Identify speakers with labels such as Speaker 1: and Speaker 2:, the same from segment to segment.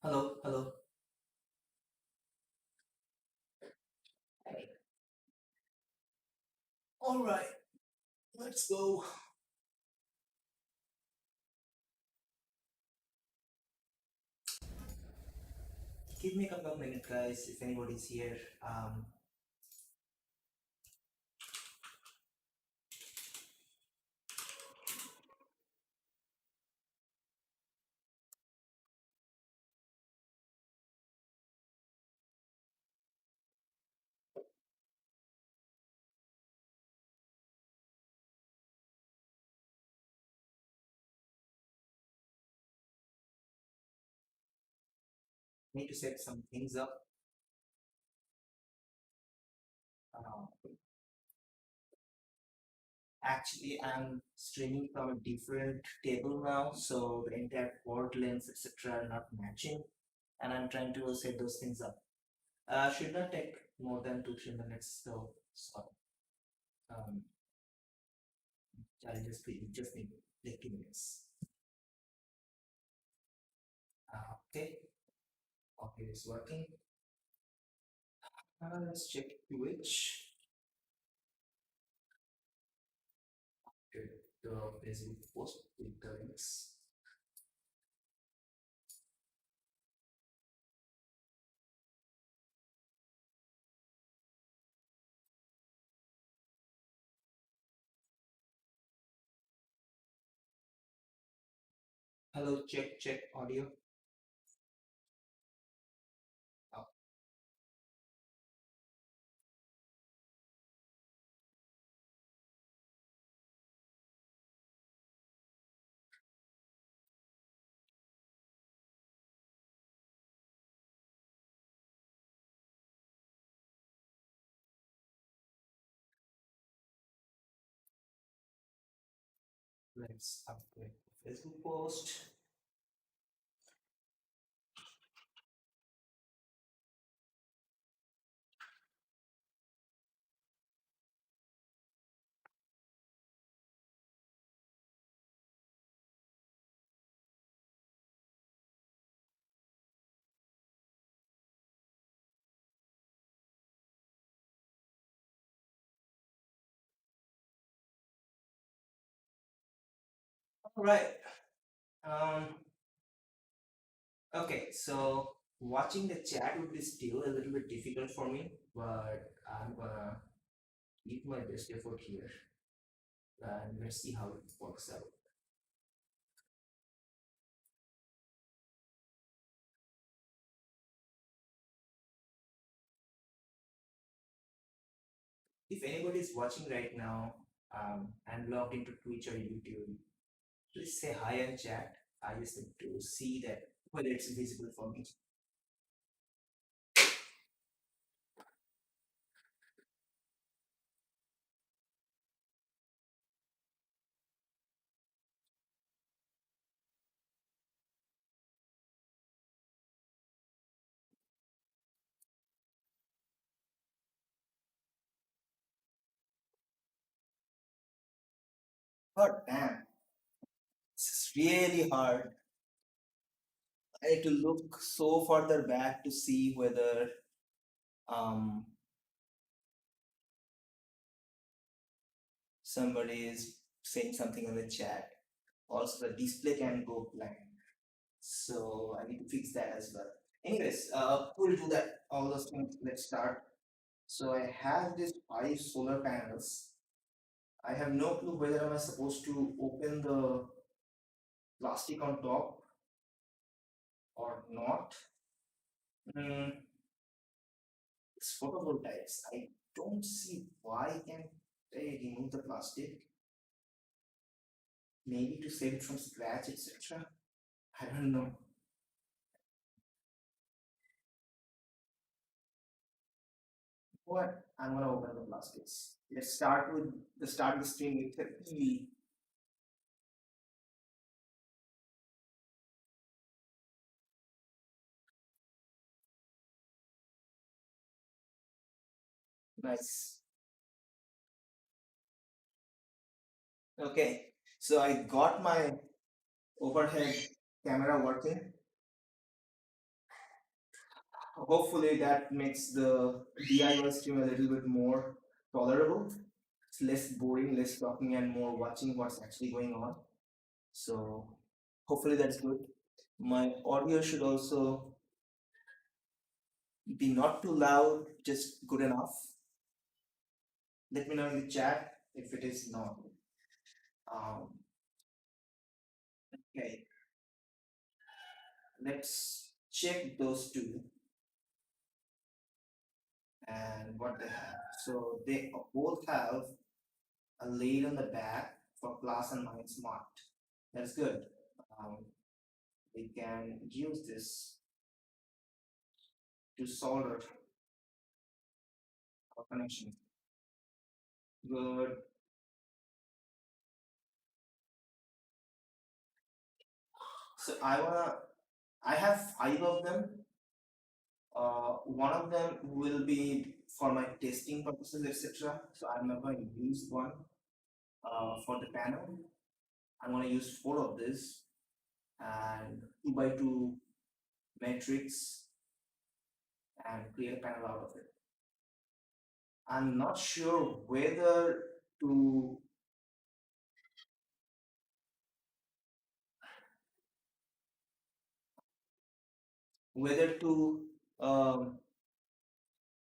Speaker 1: Hello, hello. All right, let's go. Give me a couple of minutes, guys, if anybody's here. Need to set some things up. Uh, Actually, I'm streaming from a different table now, so the entire port lengths, etc., are not matching, and I'm trying to set those things up. Should not take more than 2 3 minutes, so um, I'll just need like 2 minutes. Okay, okay, it's working. Let's check which. Okay, the basic post with the links. Hello, check, check audio. Oh, let's upgrade the Facebook post. All right. Um, okay, so watching the chat would be still a little bit difficult for me, but I'm gonna give my best effort here and let's see how it works out. If anybody is watching right now and logged into Twitch or YouTube, please say hi in chat. I just need to see that whether it's visible for me. God damn, it's really hard. I need to look so further back to see whether um, somebody is saying something in the chat. Also, the display can go blank. So I need to fix that as well. Anyways, we'll do that. All those things. Let's start. So I have these 5 solar panels. I have no clue whether am I supposed to open the plastic on top or not. Hmm, it's photovoltaics. I don't see why can't they remove the plastic. Maybe to save it from scratch, etc. I don't know. What? I'm gonna open the plastics. Let's start with the start of the stream with the EV. Nice. Okay. So I got my overhead camera working. Hopefully that makes the DIY stream a little bit more tolerable. It's less boring, less talking, and more watching what's actually going on. So hopefully that's good. My audio should also be not too loud, just good enough. Let me know in the chat if it is not. Um, okay, let's check those two and what they have. So they both have a lid on the back for plus and minus marked. That's good. Um, we can use this to solder our connection. Good. So I have five of them. One of them will be for my testing purposes, etc. So I'm not going to use one for the panel. I'm going to use four of this and 2 by 2 matrix and create a panel out of it. I'm not sure to whether to um,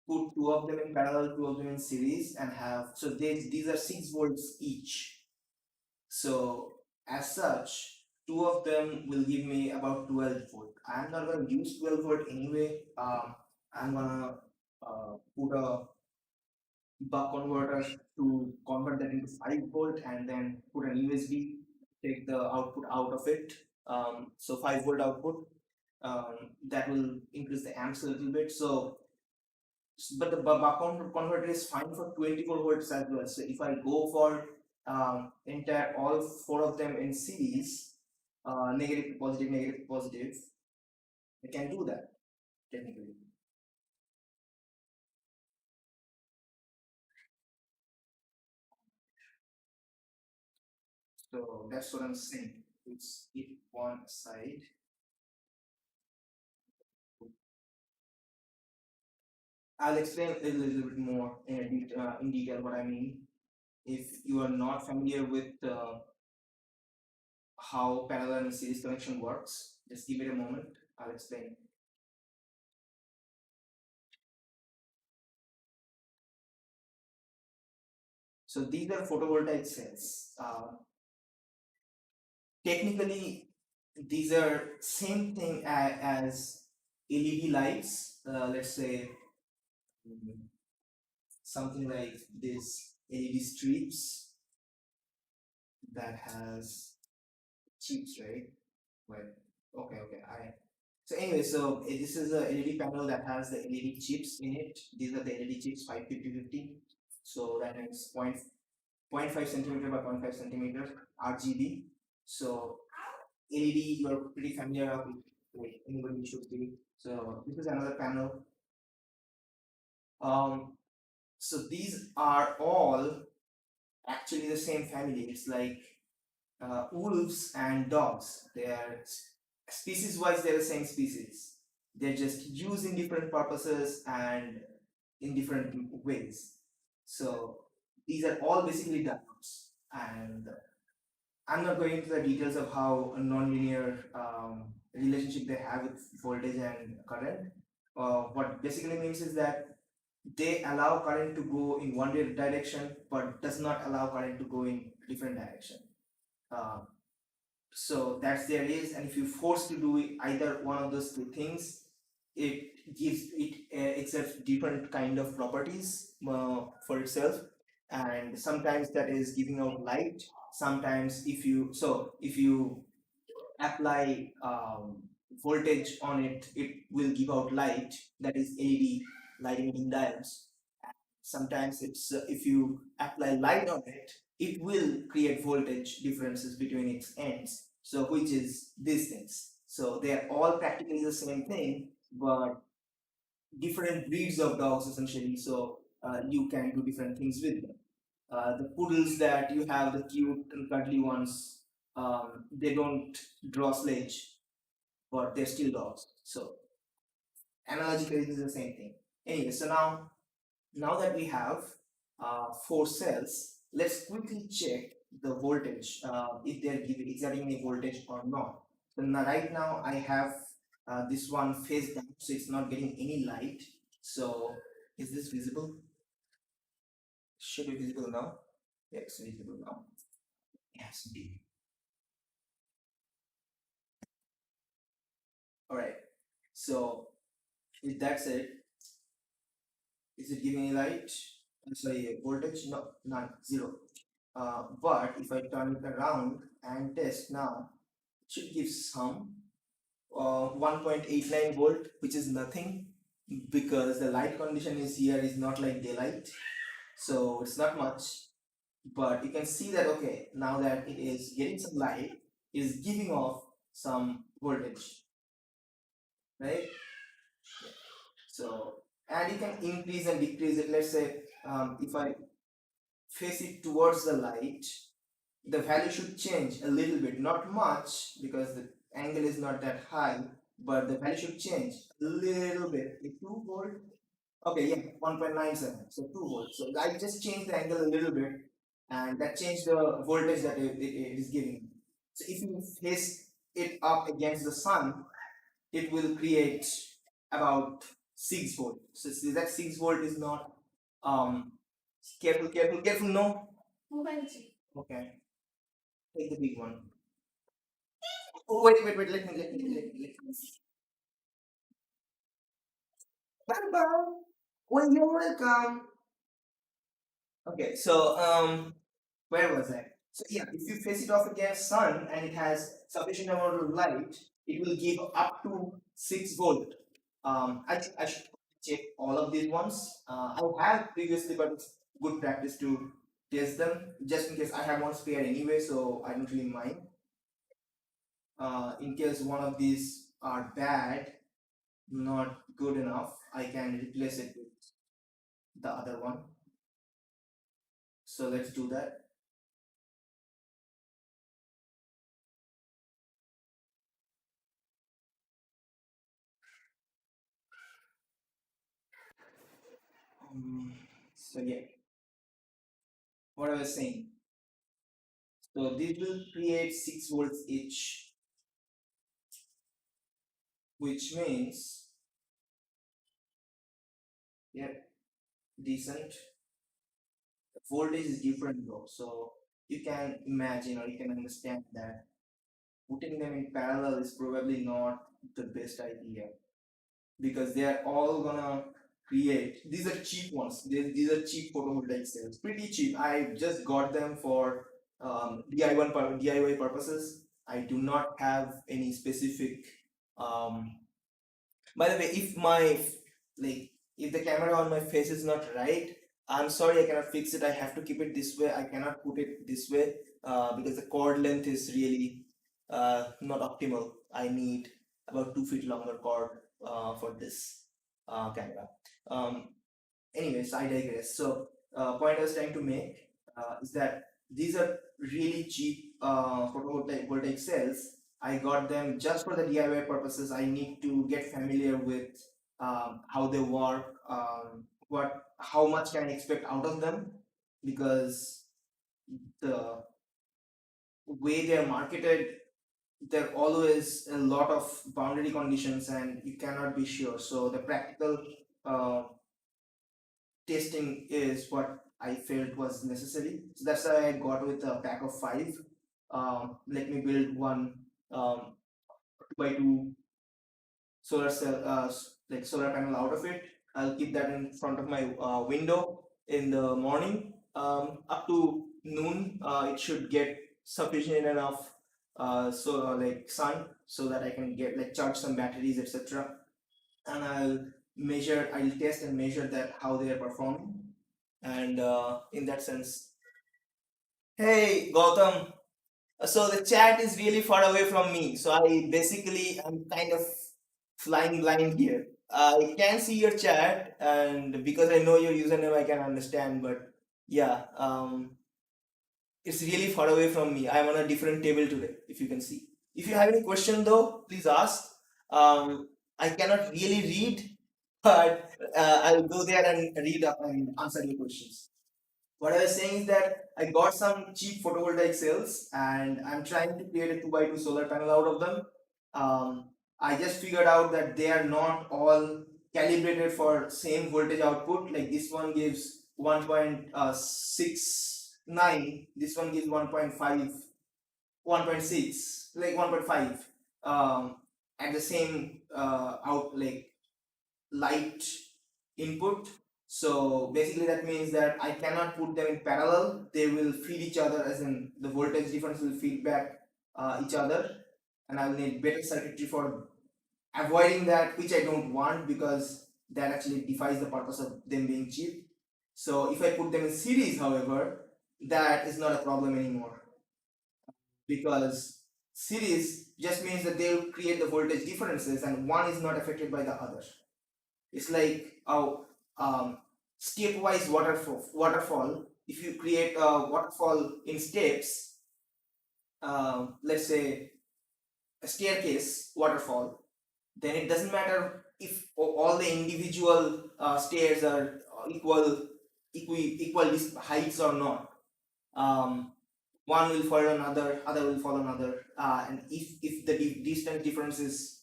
Speaker 1: put two of them in parallel, two of them in series, and have so these are 6 volts each. So as such, two of them will give me about 12 volt. I'm not going to use 12 volt anyway. I'm gonna put a buck converter to convert that into 5 volt and then put an USB, take the output out of it. So 5 volt output. That will increase the amps a little bit. So but the buck converter is fine for 24 volts as well. So if I go for entire all four of them in series, negative to positive, I can do that technically. So that's what I'm saying. Let's keep one aside. I'll explain a little bit more in detail what I mean. If you are not familiar with how parallel and series connection works, just give it a moment. I'll explain. So these are photovoltaic cells. Technically, these are same thing as LED lights. Let's say mm, something like this LED strips that has chips, right? Well, okay. So anyway, this is a LED panel that has the LED chips in it. These are the LED chips 55050. So that means point 0.5 centimeter by 0.5 centimeter RGB. So LED, you're pretty familiar with, anybody should be. So this is another panel. Um, so these are all actually the same family. It's like wolves and dogs. They are species wise, they're the same species. They're just used in different purposes and in different ways. So these are all basically diodes. And I'm not going into the details of how a nonlinear relationship they have with voltage and current. What basically means is that they allow current to go in one direction, but does not allow current to go in different direction. Uh, so that's there is, and if you force to do either one of those two things, it gives it itself different kind of properties for itself, and sometimes that is giving out light. Sometimes if you apply voltage on it, it will give out light, that is LED light emitting diodes. Sometimes it's if you apply light on it, it will create voltage differences between its ends. So which is these things. So they are all practically the same thing, but different breeds of dogs essentially. So you can do different things with them. The poodles that you have, the cute and cuddly ones, they don't draw sledge, but they're still dogs. So analogically this is the same thing. Anyway, so now that we have four cells, let's quickly check the voltage, if they're exerting any voltage or not. So now, right now I have this one face down, so it's not getting any light. So is this visible? Should be visible now. Yes, visible now. Yes, indeed. All right. So with that said, is it giving any light? I'm sorry, voltage? No, none, zero. But if I turn it around and test now, it should give some 1.89 volt, which is nothing because the light condition is here is not like daylight, so it's not much. But you can see that okay, now that it is getting some light, it is giving off some voltage, right? So and you can increase and decrease it. Let's say if I face it towards the light, the value should change a little bit, not much because the angle is not that high, but the value should change a little bit. 2 volt. Okay, yeah, 1.97. So 2 volts. So I just changed the angle a little bit, and that changed the voltage that it is giving. So if you face it up against the sun, it will create about 6 volt. So see that 6 volt is not careful, careful, careful. No. Okay. Take the big one. Oh, wait, wait, wait. Let me. Bye bye. Well, you're welcome. Okay, so where was I? So yeah, if you face it off against sun and it has sufficient amount of light, it will give up to 6 volt. I should check all of these ones. I have previously, but it's good practice to test them just in case I have one spare anyway, so I don't really mind. In case one of these are bad, not good enough, I can replace it with the other one. So let's do that. So yeah, what I was saying. So this will create 6 volts each, which means yeah, decent. The voltage is different though, so you can imagine or you can understand that putting them in parallel is probably not the best idea because they are all gonna create. These are cheap ones. These are cheap photovoltaic cells, pretty cheap. I just got them for DIY purposes. I do not have any specific um, by the way, if my like if the camera on my face is not right, I'm sorry I cannot fix it. I have to keep it this way. I cannot put it this way because the cord length is really not optimal. I need about 2 feet longer cord for this camera. Um, Anyways, I digress. So, point I was trying to make is that these are really cheap photovoltaic cells. I got them just for the DIY purposes. I need to get familiar with how they work, how much can I expect out of them, because the way they are marketed, there are always a lot of boundary conditions, and you cannot be sure. So the practical uh, testing is what I felt was necessary. So that's why I got with a pack of 5. Let me build one 2 by 2 solar cell, like solar panel out of it. I'll keep that in front of my window in the morning. Up to noon, it should get sufficient enough so like sun so that I can get like charge some batteries, etc. And I'll test and measure that how they are performing. And in that sense, hey Gautam, so the chat is really far away from me, so I basically am kind of flying blind here. I can see your chat, and because I know your username I can understand, but yeah, it's really far away from me. I'm on a different table today, if you can see. If you have any question though, please ask. I cannot really read but I'll go there and read up and answer your questions. What I was saying is that I got some cheap photovoltaic cells and I'm trying to create a 2 by 2 solar panel out of them. I just figured out that they are not all calibrated for same voltage output. Like this one gives 1.69, this one gives 1.5, 1.6, like 1.5 at the same out like light input. So basically that means that I cannot put them in parallel. They will feed each other, as in the voltage difference will feed back each other, and I will need better circuitry for avoiding that, which I don't want because that actually defies the purpose of them being cheap. So if I put them in series, however, that is not a problem anymore because series just means that they will create the voltage differences and one is not affected by the other. It's like a stepwise waterfall. If you create a waterfall in steps, let's say a staircase waterfall, then it doesn't matter if all the individual stairs are equal heights or not. Um, one will follow another, other will follow another, and if the distance difference is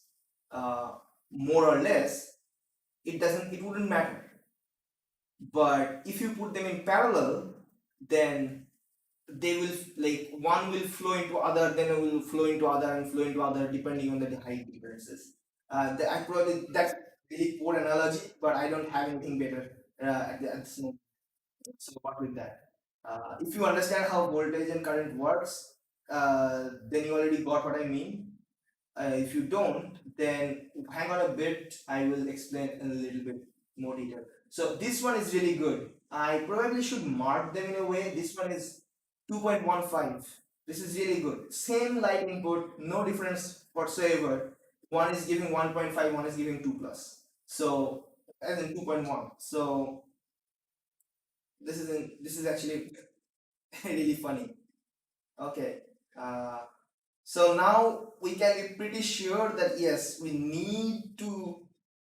Speaker 1: uh, more or less, it wouldn't matter. But if you put them in parallel, then they will, like, one will flow into other, then it will flow into other and flow into other depending on the height differences. I probably, that's really poor analogy, but I don't have anything better at this moment. So what with that? If you understand how voltage and current works, then you already got what I mean. If you don't, then hang on a bit. I will explain in a little bit more detail. So this one is really good. I probably should mark them in a way. This one is 2.15. This is really good. Same light input, no difference whatsoever. One is giving 1.5, one is giving 2 plus. So as in 2.1. So this is actually really funny. Okay. So now we can be pretty sure that yes, we need to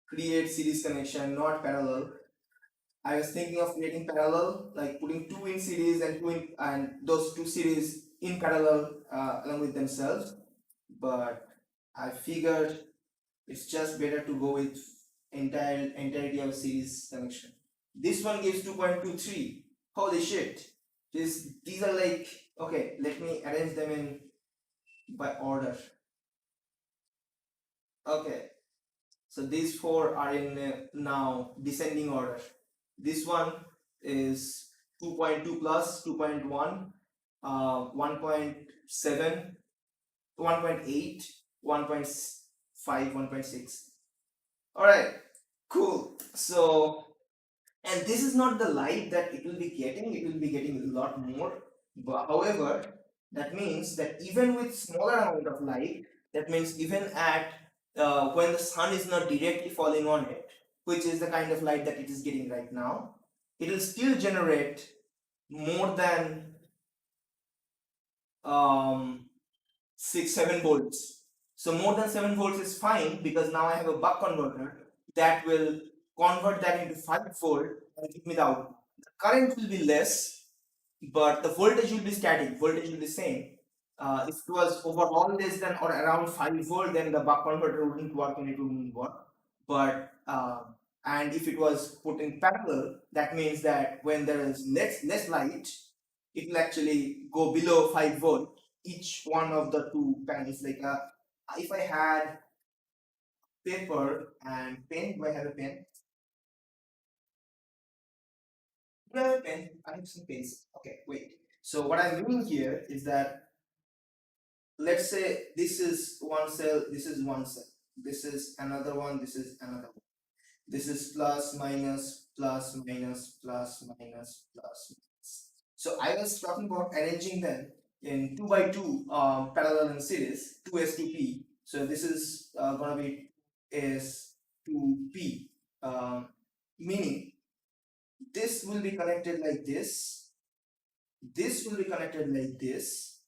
Speaker 1: create series connection, not parallel. I was thinking of creating parallel, like putting two in series and those two series in parallel along with themselves. But I figured it's just better to go with entirety of series connection. This one gives 2.23. Holy shit! These are like, okay. Let me arrange them in by order. Okay, so these four are in now descending order. This one is 2.2 plus 2.1, 1.7, 1.8, 1.5, 1.6. All right, cool. So, and this is not the light that it will be getting. It will be getting a lot more. But however, that means that even with smaller amount of light, that means even at when the sun is not directly falling on it, which is the kind of light that it is getting right now, it will still generate more than um, 6 7 volts. So more than 7 volts is fine because now I have a buck converter that will convert that into 5 volt and give me the output. The current will be less, but the voltage will be static. Voltage will be same. If it was overall less than or around 5 volt, then the buck converter wouldn't work and it wouldn't work. But and if it was put in parallel, that means that when there is less light, it will actually go below 5 volt. Each one of the two panels, like if I had paper and pen, do I have a pen? Do I have a pen? I have some pens. Okay, wait. So what I'm doing here is that, let's say this is one cell, this is one cell, this is another one, this is another one. This is plus minus plus minus plus minus plus minus. So I was talking about arranging them in 2 by 2 parallel in series, 2s2p. So this is gonna be s2p, meaning this will be connected like this will be connected like this,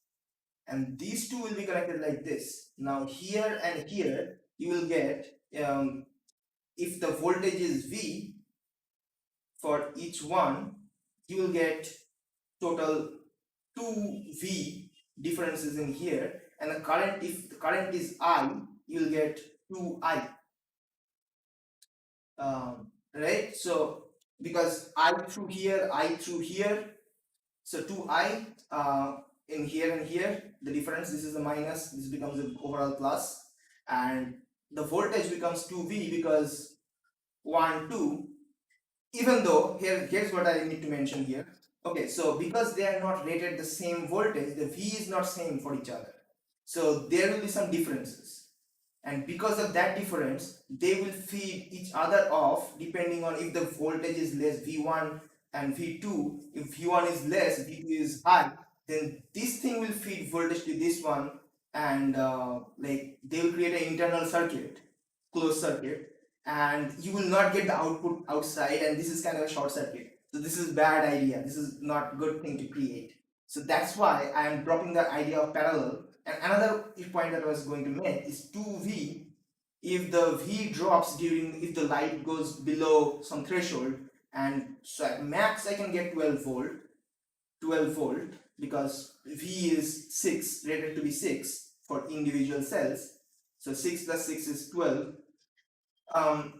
Speaker 1: and these two will be connected like this. Now here and here you will get if the voltage is V for each one, you will get total 2V differences in here, and the current, if the current is I, you'll get 2I. Right? So because I through here, I through here, so 2I in here and here, the difference, this is a minus, this becomes an overall plus, and the voltage becomes 2V because 1, 2, even though here's what I need to mention here. Okay, so because they are not rated the same voltage, the V is not same for each other. So there will be some differences. And because of that difference, they will feed each other off depending on if the voltage is less V1 and V2. If V1 is less, V2 is high, then this thing will feed voltage to this one, and like they will create an internal circuit, closed circuit, and you will not get the output outside, and this is kind of a short circuit. So this is bad idea. This is not good thing to create. So that's why I am dropping the idea of parallel. And another point that I was going to make is 2V. If the V drops during, if the light goes below some threshold, and so at max I can get 12 volt, because V is 6, rated to be 6 for individual cells. So 6 plus 6 is 12.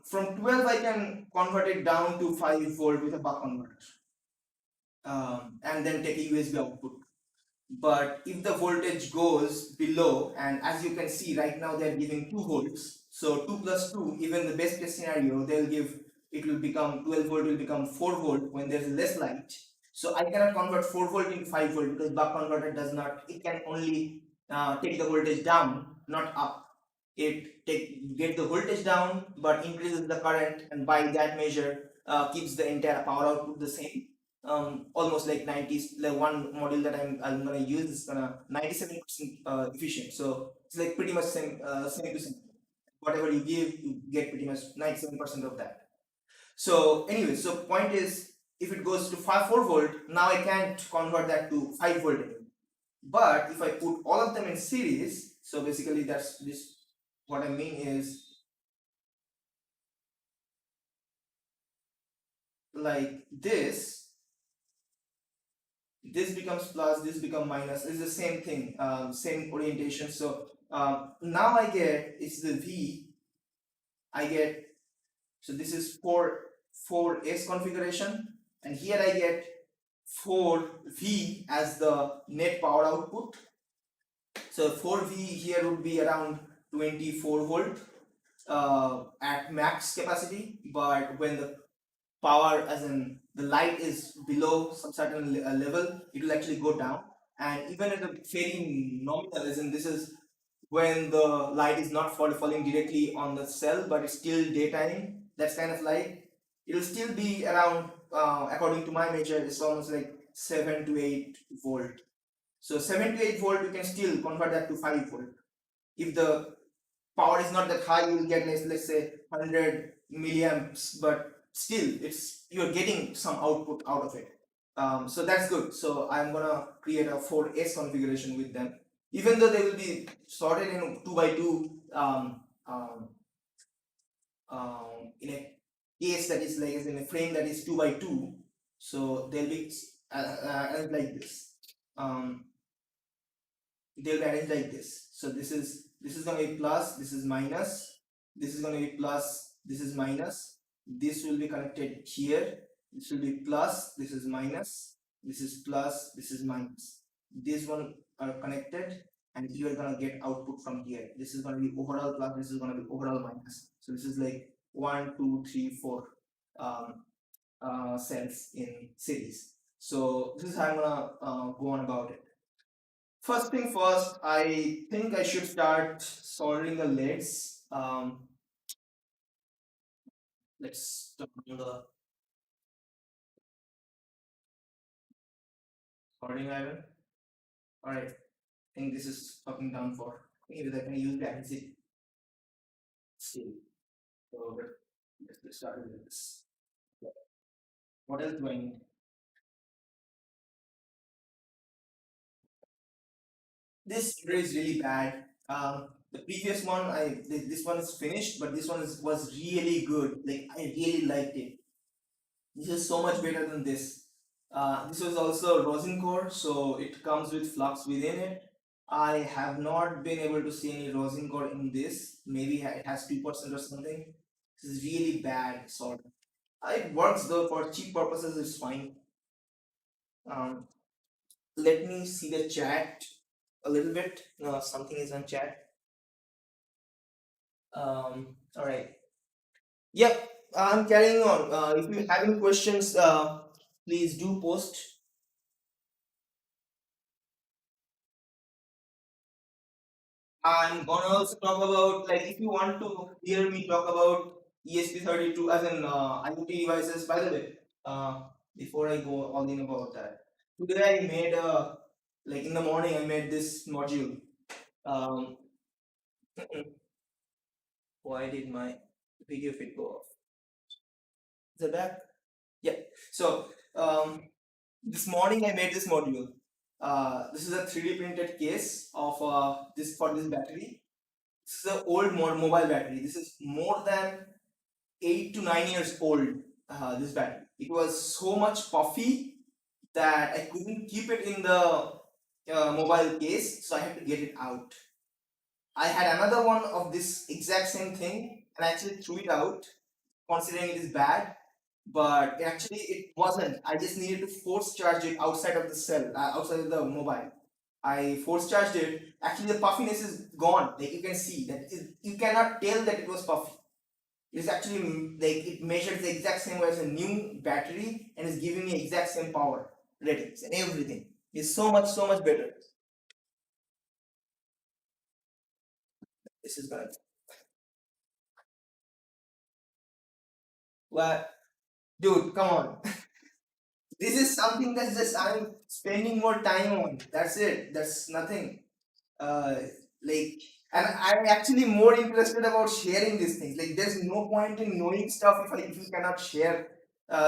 Speaker 1: From 12 I can convert it down to 5 volt with a buck converter, and then take a USB output. But if the voltage goes below, and as you can see right now they're giving 2 volts, so 2 plus 2, even the best case scenario, they'll give, it will become 12 volt will become 4 volt when there's less light. So I cannot convert 4 volt into 5 volt because buck converter does not, it can only take the voltage down, not up. It get the voltage down but increases the current, and by that measure keeps the entire power output the same. Almost like 90s, like one model that I'm gonna use is gonna 97% efficient, so it's like pretty much same to same. Whatever you give, you get pretty much 97% of that. So anyway, so point is, if it goes to 4 volt, now I can't convert that to 5 volt anymore. But if I put all of them in series, so basically that's this, what I mean is like this becomes plus, this become minus, it's the same thing, same orientation. So now I get, it's the V, I get, so this is 4S configuration, and here I get 4V as the net power output. So 4V here would be around 24 volt at max capacity, but when the power, as in the light, is below some certain level, it will actually go down. And even at a very nominal, as in this is when the light is not falling directly on the cell, but it's still daytime, that's kind of light, it will still be around, according to my measure, it's almost like 7 to 8 volt. So 7 to 8 volt, you can still convert that to 5 volt. If the power is not that high, you will get, let's say 100 milliamps, but still it's, you're getting some output out of it. So that's good. So I'm gonna create a 4S configuration with them, even though they will be sorted in 2 by 2 in a case that is like, in a frame that is 2 by 2. So they'll be like this. They'll be arranged like this. So this is going to be plus, this is minus, this is going to be plus, this is minus, this will be connected here, this will be plus, this is minus, this is plus, this is minus. These one are connected, and you are going to get output from here. This is going to be overall plus, this is going to be overall minus. So this is like 1, 2, 3, 4 cells in series. So this is how I'm gonna go on about it. First thing first, I think I should start soldering the leads. Let's turn on the soldering iron. Alright, I think this is fucking done for. Anyways, I can use the acid still. So let's get started with this. What else do I need? This solder is really bad. The previous one, this one is finished, but this one was really good. Like I really liked it. This is so much better than this. This was also rosin core, so it comes with flux within it. I have not been able to see any rosin core in this. Maybe it has 2% or something. This is really bad sort. It works though for cheap purposes. It's fine. Um, Let me see the chat a little bit. Something is on chat. All right. Yep, I'm carrying on. If you have any questions, please do post. I'm gonna also talk about, like, if you want to hear me talk about ESP32 as in IoT devices. By the way, before I go all in about that, today I made like in the morning I made this module. Um, why did my video feed go off? Is it back? Yeah. So this morning I made this module. This is a 3D printed case of this for this battery. This is an old mobile battery. This is more than 8 to 9 years old. This battery. It was so much puffy that I couldn't keep it in the mobile case, so I had to get it out. I had another one of this exact same thing, and I actually threw it out, considering it is bad. But actually, it wasn't. I just needed to force charge it outside of the cell, outside of the mobile. I force charged it. Actually, the puffiness is gone. Like you can see that you cannot tell that it was puffy. It's actually like it measures the exact same way as a new battery and is giving me exact same power ratings and everything. It's so much better. This is gonna. What, dude? Come on. This is something that's just I'm spending more time on. That's it. That's nothing. uh, like, and I'm actually more interested about sharing these things. Like there's no point in knowing stuff if you cannot share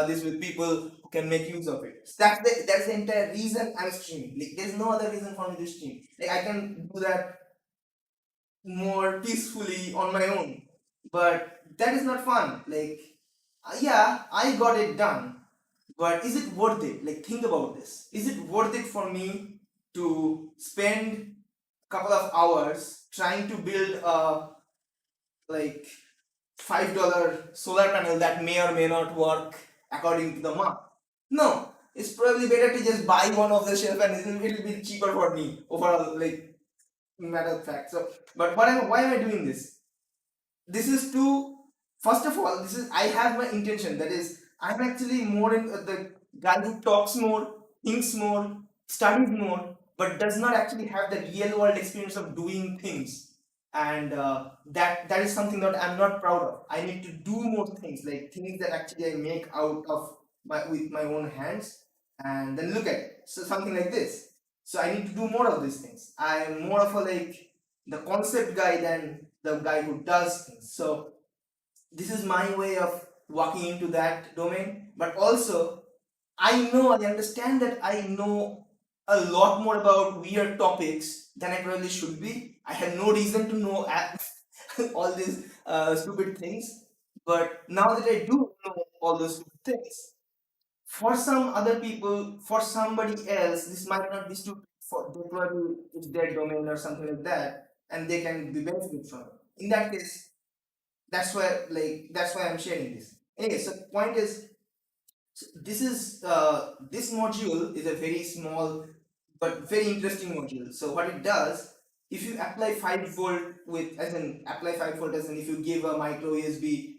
Speaker 1: this with people who can make use of it. So that's the entire reason I'm streaming. Like there's no other reason for me to stream. Like I can do that more peacefully on my own, but that is not fun. Like yeah, I got it done, but is it worth it? Like think about this. Is it worth it for me to spend couple of hours trying to build a like $5 solar panel that may or may not work according to the mark? No, it's probably better to just buy one off the shelf and it'll be cheaper for me overall, like matter of fact. So, but why am I doing this? This is to, first of all, this is, I have my intention, that is I'm actually more in the guy who talks more, thinks more, studies more, but does not actually have the real world experience of doing things. And that is something that I'm not proud of. I need to do more things, like things that actually I make out of my with my own hands, and then look at it. So something like this. So I need to do more of these things. I'm more of a like the concept guy than the guy who does things. So this is my way of walking into that domain. But also, I understand that I know a lot more about weird topics than I probably should be. I have no reason to know all these stupid things. But now that I do know all those stupid things, for some other people, for somebody else, this might not be stupid. For they probably it's their domain or something like that, and they can be benefited from it. In that case, that's why I'm sharing this. Anyway, so point is, this is this module is a very small but very interesting module. So what it does, if you apply 5 volt with, as in apply 5 volt, as in if you give a micro USB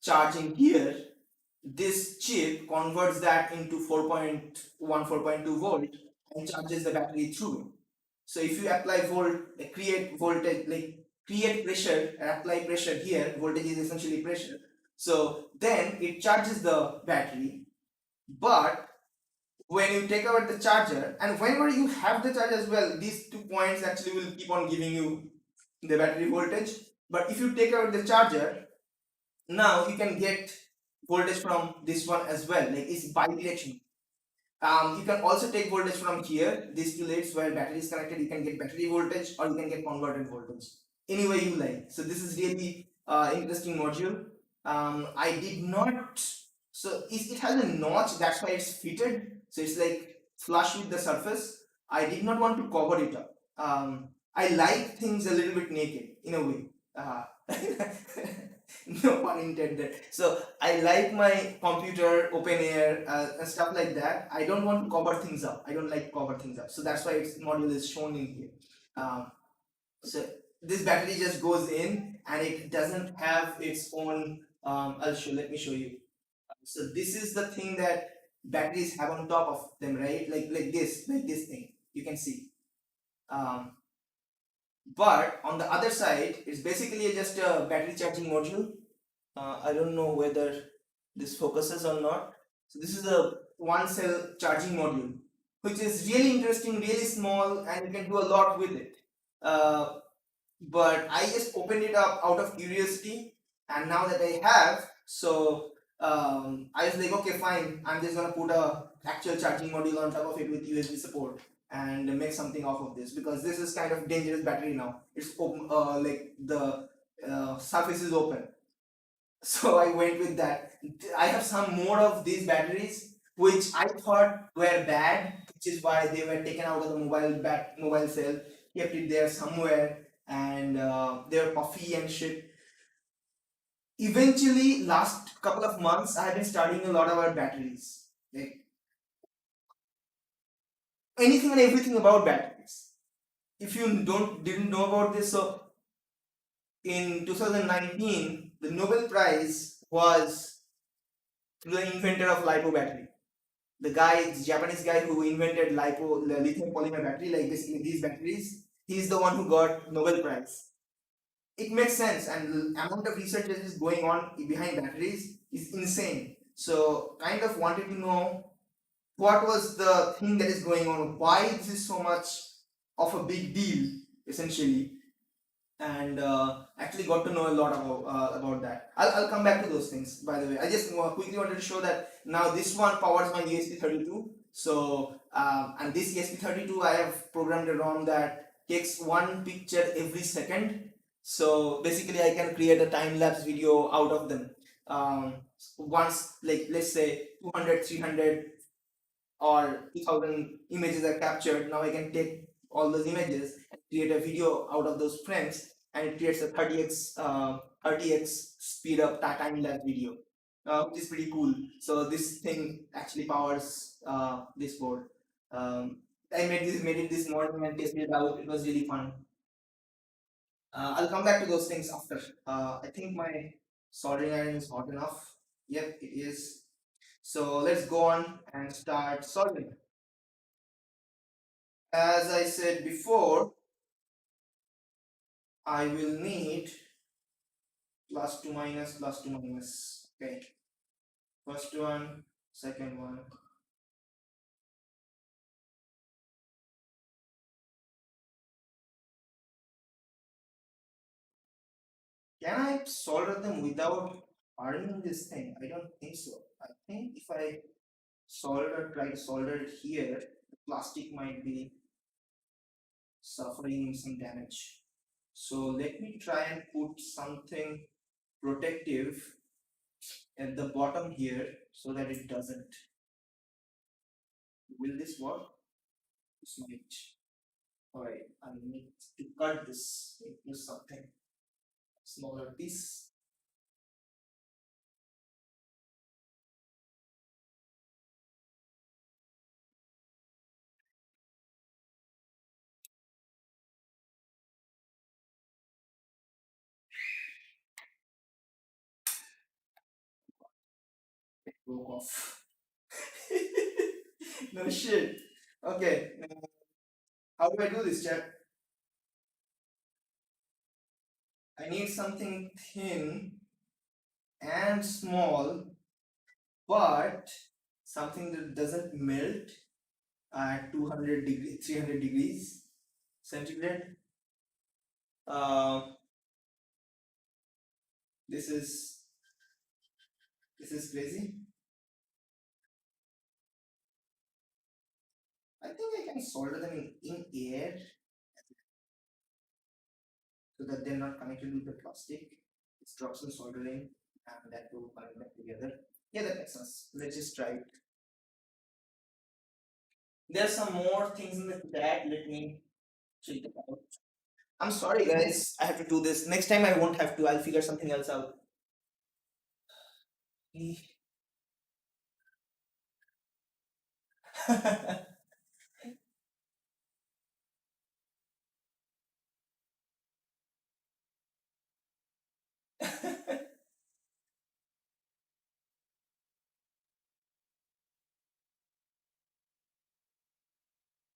Speaker 1: charging here, this chip converts that into 4.1, 4.2 volt and charges the battery through it. So if you apply create voltage, like create pressure and apply pressure here, voltage is essentially pressure. So then it charges the battery, but when you take out the charger, and whenever you have the charge as well, these 2 points actually will keep on giving you the battery voltage. But if you take out the charger, now you can get voltage from this one as well. Like it's bi-directional. You can also take voltage from here. These two leads where battery is connected, you can get battery voltage or you can get converted voltage. Any way you like. So this is really interesting module. I did not. So it has a notch. That's why it's fitted. So it's like flush with the surface. I did not want to cover it up. I like things a little bit naked in a way. No pun intended. So I like my computer open air and stuff like that. I don't want to cover things up. I don't like to cover things up. So that's why its module is shown in here. So this battery just goes in and it doesn't have its own. I'll show. Let me show you. So this is the thing that batteries have on top of them, right? Like this thing. You can see. Um, but on the other side, it's basically just a battery charging module. I don't know whether this focuses or not. So this is a one cell charging module, which is really interesting, really small, and you can do a lot with it. Uh, but I just opened it up out of curiosity, and now that I have, so I was like, okay, fine, I'm just gonna put a actual charging module on top of it with USB support and make something off of this because this is kind of dangerous battery now. It's open, like the surface is open, so I went with that. I have some more of these batteries which I thought were bad, which is why they were taken out of the mobile cell, kept it there somewhere, and they were puffy and shit. Eventually, last couple of months, I have been studying a lot about batteries, like anything and everything about batteries. If you don't didn't know about this, so in 2019, the Nobel Prize was to the inventor of LiPo battery. The guy, the Japanese guy who invented LiPo, the lithium polymer battery, like this, these batteries, he's the one who got Nobel Prize. It makes sense, and the amount of research that is going on behind batteries is insane. So, kind of wanted to know what was the thing that is going on, why this is so much of a big deal, essentially, and actually got to know a lot about that. I'll come back to those things, by the way. I just quickly wanted to show that now this one powers my ESP32. So and this ESP32 I have programmed a ROM that takes one picture every second. So basically I can create a time lapse video out of them. Once, like, let's say 200, 300 or 2000 images are captured, now I can take all those images and create a video out of those frames, and it creates a 30x speed up time lapse video, which is pretty cool. So this thing actually powers this board. I made it this morning and tested it out. It was really fun. I'll come back to those things after. I think my soldering iron is hot enough. Yep, it is. So let's go on and start soldering. As I said before, I will need plus 2 minus plus 2 minus. Okay, first one, second one. Can I solder them without hardening this thing? I don't think so. I think if I try to solder it here, the plastic might be suffering some damage. So let me try and put something protective at the bottom here so that it doesn't. Will this work? This might. Alright, I need to cut this into something smaller piece. It broke off. No shit. Okay, how do I do this, chat? I need something thin and small, but something that doesn't melt at 200 degrees, 300 degrees centigrade. Uh, this is this is crazy. I think I can solder them in air so that they're not connected with the plastic. Let's drop some soldering and that will connect them together. Yeah, that makes sense. Let's just try it. There's some more things in the chat. Let me check it out. I'm sorry, guys. I have to do this. Next time I won't have to. I'll figure something else out.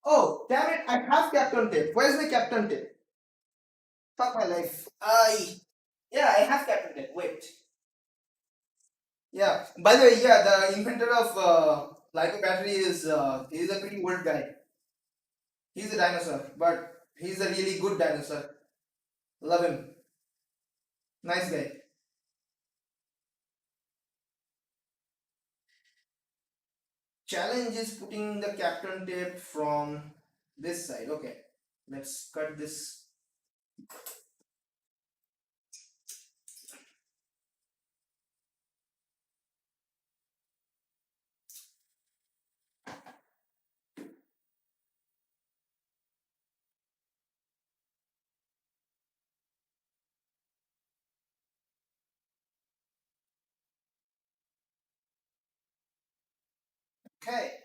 Speaker 1: Oh, damn it. I have Captain Tape. Where's my Captain Tape? Fuck my life. Yeah, I have Captain Tape. Wait. Yeah. By the way, yeah, the inventor of LiPo battery is he's a pretty old guy. He's a dinosaur, but he's a really good dinosaur. Love him. Nice guy. Challenge is putting the Captain Tape from this side. Okay. Let's cut this. Okay.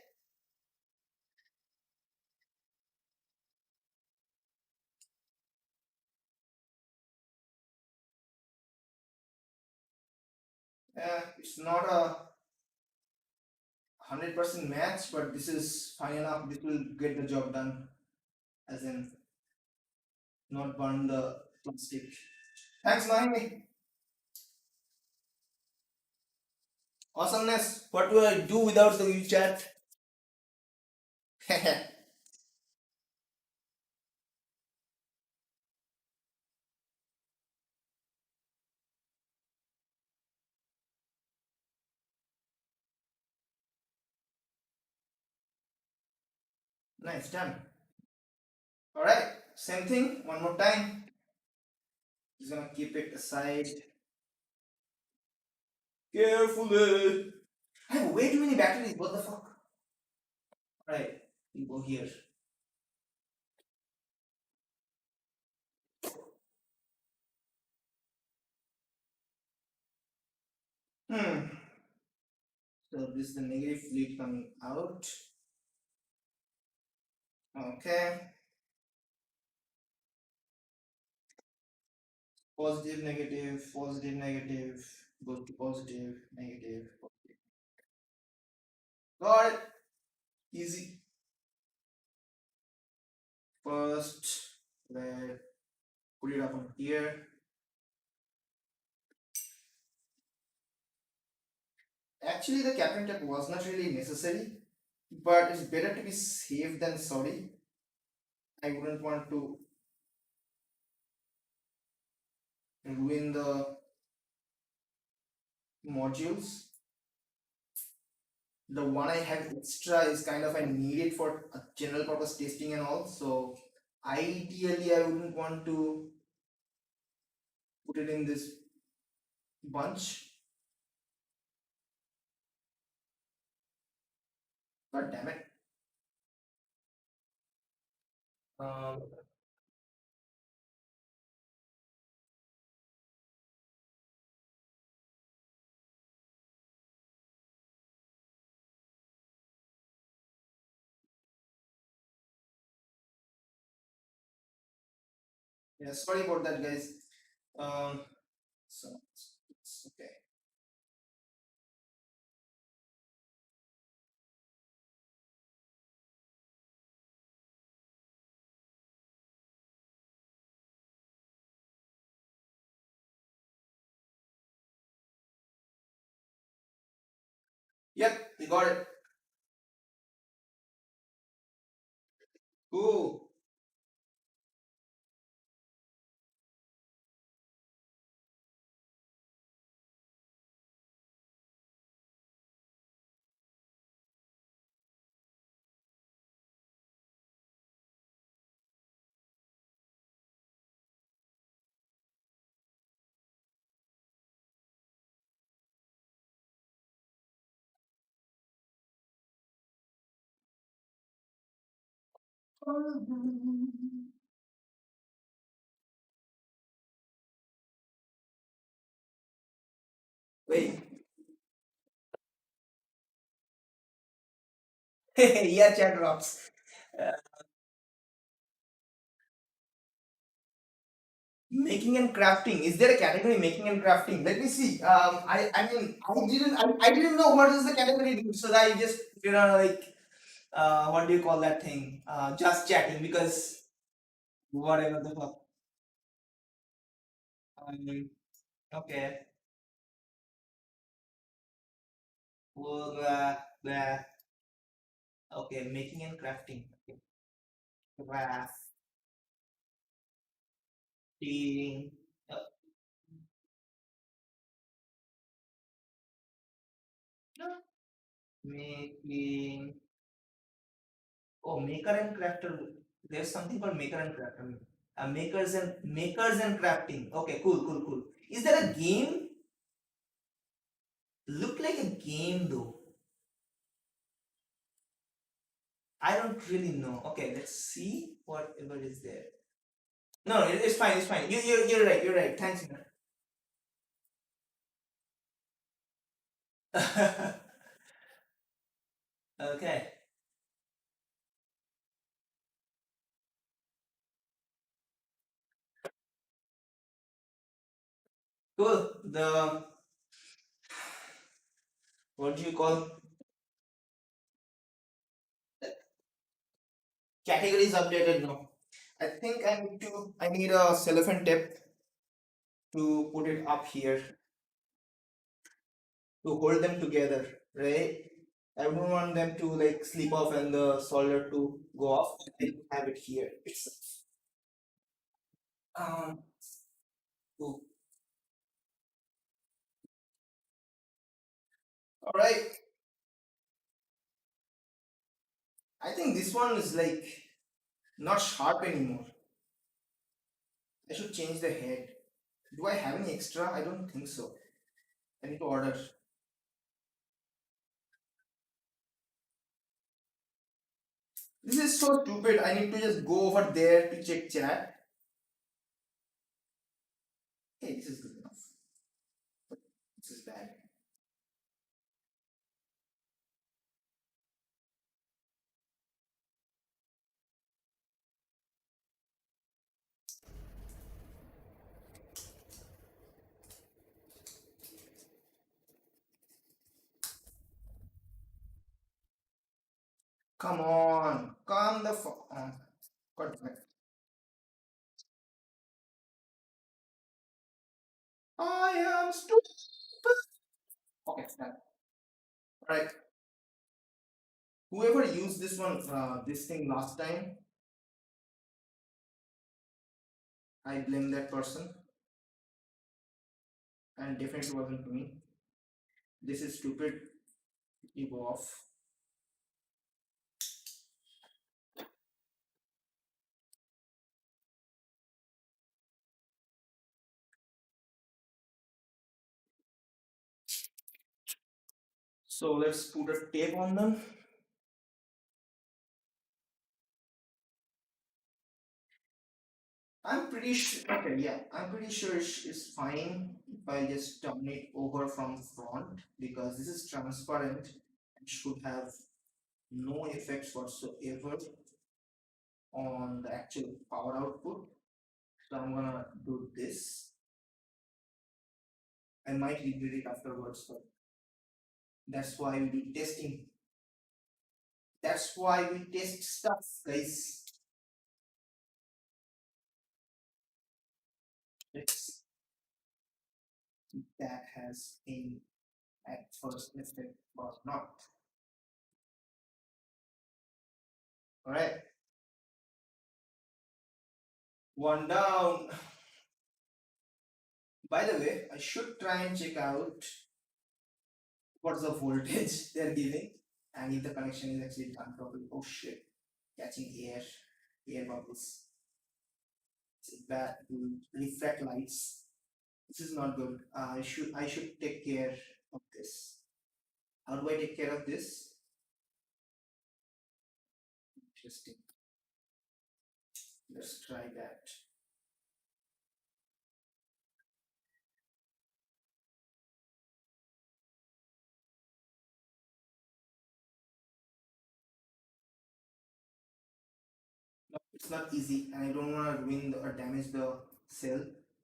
Speaker 1: It's not a 100% match, but this is fine enough. This will get the job done, as in not burn the plastic. Thanks, Mahimi. Awesomeness. What do I do without the WeChat? Nice, done. Alright, same thing, one more time. Just gonna keep it aside carefully. I have way too many batteries, what the fuck? Alright, we go here. Hmm. So this is the negative fluid coming out. Okay. Positive, negative, positive, negative, goes to positive, negative, positive. Got it. Easy. First, let's put it up on here. Actually, the Captain Tape was not really necessary, but it's better to be safe than sorry. I wouldn't want to ruin the modules. The one I have extra is kind of I need it for a general purpose testing and all. So ideally, I wouldn't want to put it in this bunch. God damn it. Um, yeah, sorry about that, guys. Um, so it's okay. Yep, we got it. Cool. Wait. Yeah, chat drops. Uh, Making and crafting. Is there a category making and crafting? Let me see. I mean, I didn't know what is the category, so that I just like what do you call that thing? Just chatting because whatever the fuck. Um, okay. Blah, blah. Okay, making and crafting. Okay. Crafting. Uh, Making. Oh, maker and crafter. There's something called maker and crafter. Makers and crafting. Okay, cool, cool, cool. Is there a game? Look like a game though. I don't really know. Okay, let's see whatever is there. No, it's fine. It's fine. You're right. You're right. Thanks, man. Okay, cool. The what do you call categories updated now? I think I need a cellophane tape to put it up here to hold them together, right? I don't want them to like slip off and the solder to go off. I have it here. It's um cool. All right. I think this one is like not sharp anymore. I should change the head. Do I have any extra? I don't think so. I need to order. This is so stupid. I need to just go over there to check chat. Hey, this is good enough. This is bad. Come on. Calm the fuck on. God damn it. I am stupid. Okay, done. Alright. Whoever used this thing last time, I blame that person and definitely wasn't me. This is stupid. You go off. So let's put a tape on them. I'm pretty sure. Okay, yeah, I'm pretty sure it's fine if I just turn it over from front because this is transparent and should have no effects whatsoever on the actual power output. So I'm gonna do this. I might regret it afterwards, but that's why we do testing. That's why we test stuff, guys. It's that has been at first effect or not. All right, one down. By the way, I should try and check out what's the voltage they're giving and if the connection is actually done properly. Oh shit, catching air bubbles. It's bad. Reflect lights. This is not good. I should take care of this. How do I take care of this? Interesting. Let's try that. No, it's not easy, and I don't want to ruin or damage the cell,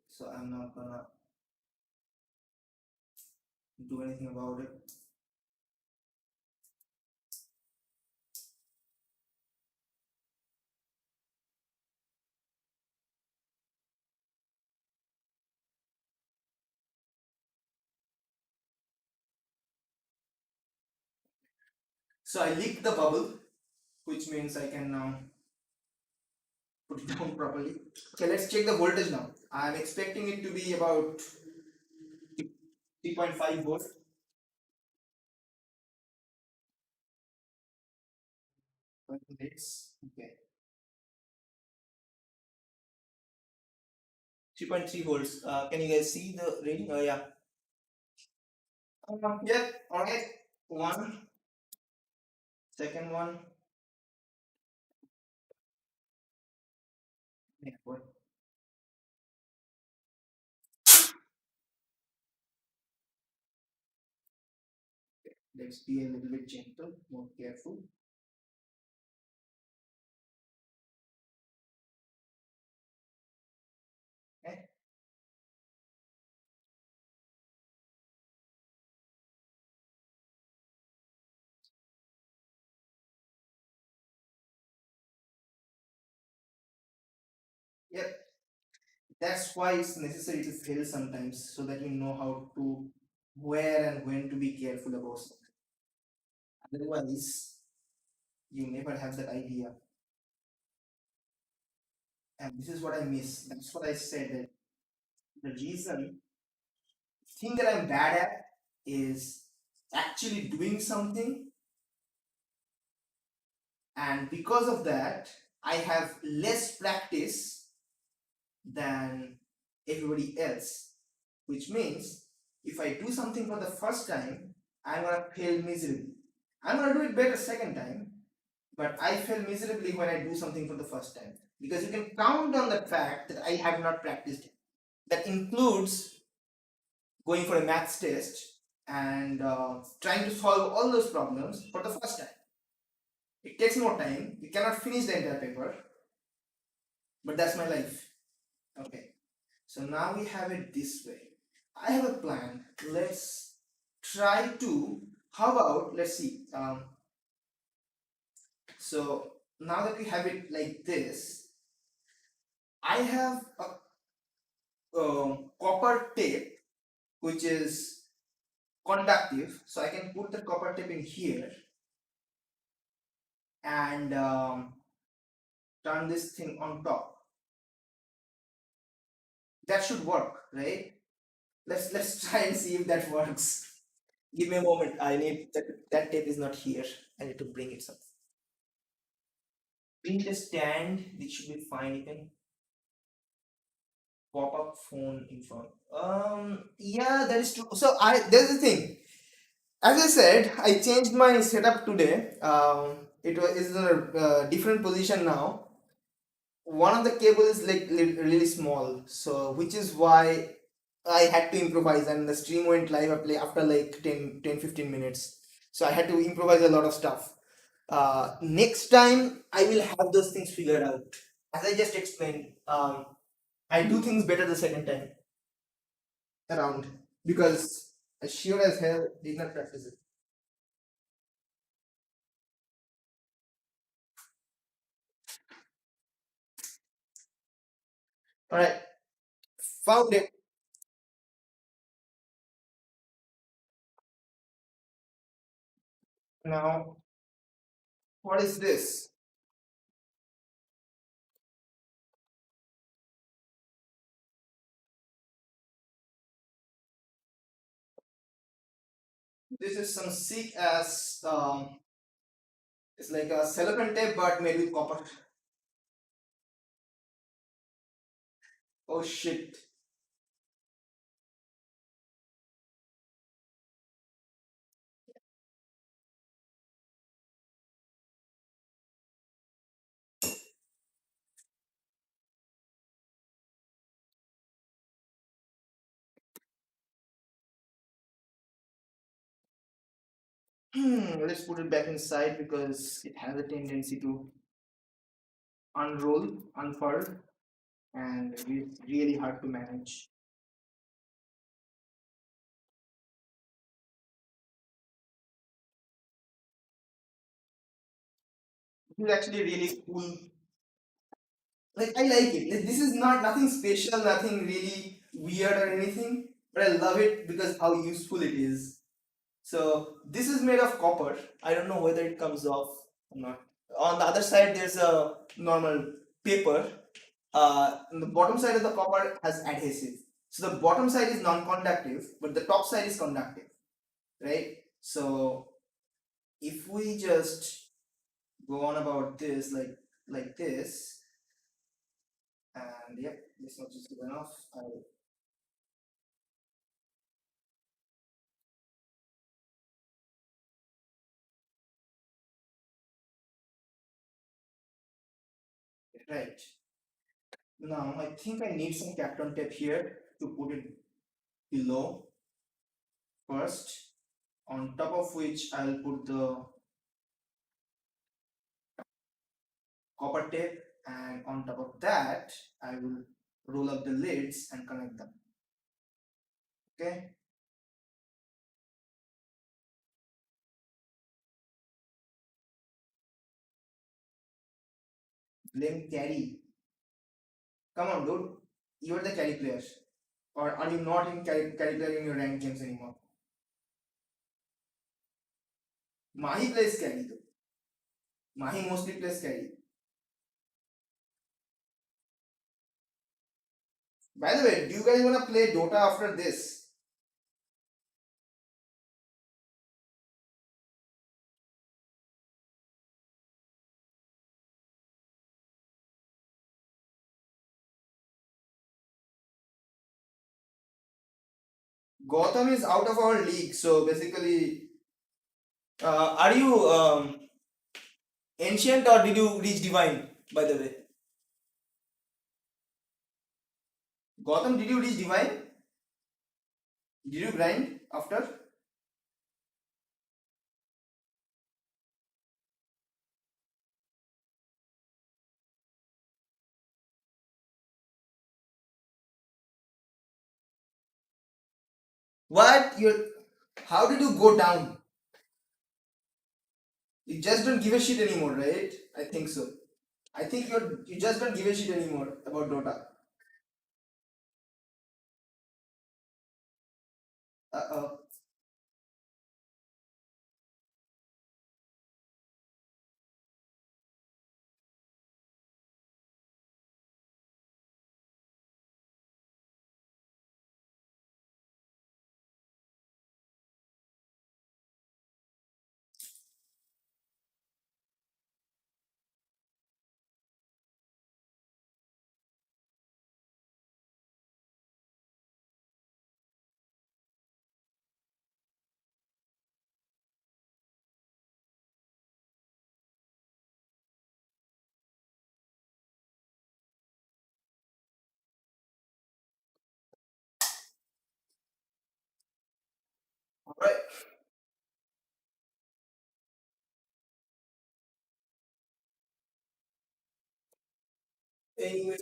Speaker 1: so I'm not gonna do anything about it. So I leaked the bubble, which means I can now put it down properly. Okay, let's check the voltage now. I'm expecting it to be about 3.5 volts. Okay, 3.3 volts. Can you guys see the reading? Oh yeah. Yeah. All right. One. Second one. Yeah, what? Let's be a little bit gentle, more careful. Okay. Yep. That's why it's necessary to fail sometimes, so that you know how to where and when to be careful about something. Otherwise, you never have that idea. And this is what I miss. That's what I said, that the reason thing that I'm bad at is actually doing something, and because of that, I have less practice than everybody else. Which means if I do something for the first time, I'm gonna fail miserably. I'm gonna do it better second time, but I fail miserably when I do something for the first time, because you can count on the fact that I have not practiced it. That includes going for a maths test and trying to solve all those problems for the first time. It takes more time. You cannot finish the entire paper, but that's my life. Okay. So now we have it this way. I have a plan. Let's try to. How about let's see. So now that we have it like this, I have a copper tape which is conductive. So I can put the copper tape in here and turn this thing on top. That should work, right? Let's try and see if that works. Give me a moment. I need that tape is not here. I need to bring it some. Bring the stand. This should be fine. You can pop up phone in front. Yeah, that is true. So there's the thing. As I said, I changed my setup today. It was is in a different position now. One of the cable is like really small, so which is why I had to improvise, and the stream went live after like 10 15 minutes. So I had to improvise a lot of stuff. Next time I will have those things figured out. As I just explained, I do things better the second time around, because I sure as hell did not practice it. All right, found it. Now, what is this? This is some sick ass. It's like a cellophane tape, but made with copper. Oh shit! Let's put it back inside because it has a tendency to unroll, unfurl, and it's really hard to manage. It's actually really cool. Like I like it. Like, this is not nothing special, nothing really weird or anything, but I love it because how useful it is. So this is made of copper. I don't know whether it comes off or not. On the other side, there's a normal paper. On the bottom side of the copper has adhesive. So the bottom side is non-conductive, but the top side is conductive, right? So if we just go on about this like this, and yep, this much is good enough. I'll right. Now I think I need some Kapton tape here to put it below first, on top of which I'll put the copper tape, and on top of that I will roll up the lids and connect them. Okay, blame carry. Come on, dude. You're the carry player. Or are you not in carry player in your ranked games anymore? Mahi plays carry though. Mahi mostly plays carry. By the way, do you guys wanna play Dota after this? Gotham is out of our league, so basically, are you ancient or did you reach divine? By the way, Gotham, did you reach divine? Did you grind after? What? You? How did you go down? You just don't give a shit anymore, right? I think so. I think you just don't give a shit anymore about Dota. Uh, alright. Anyway,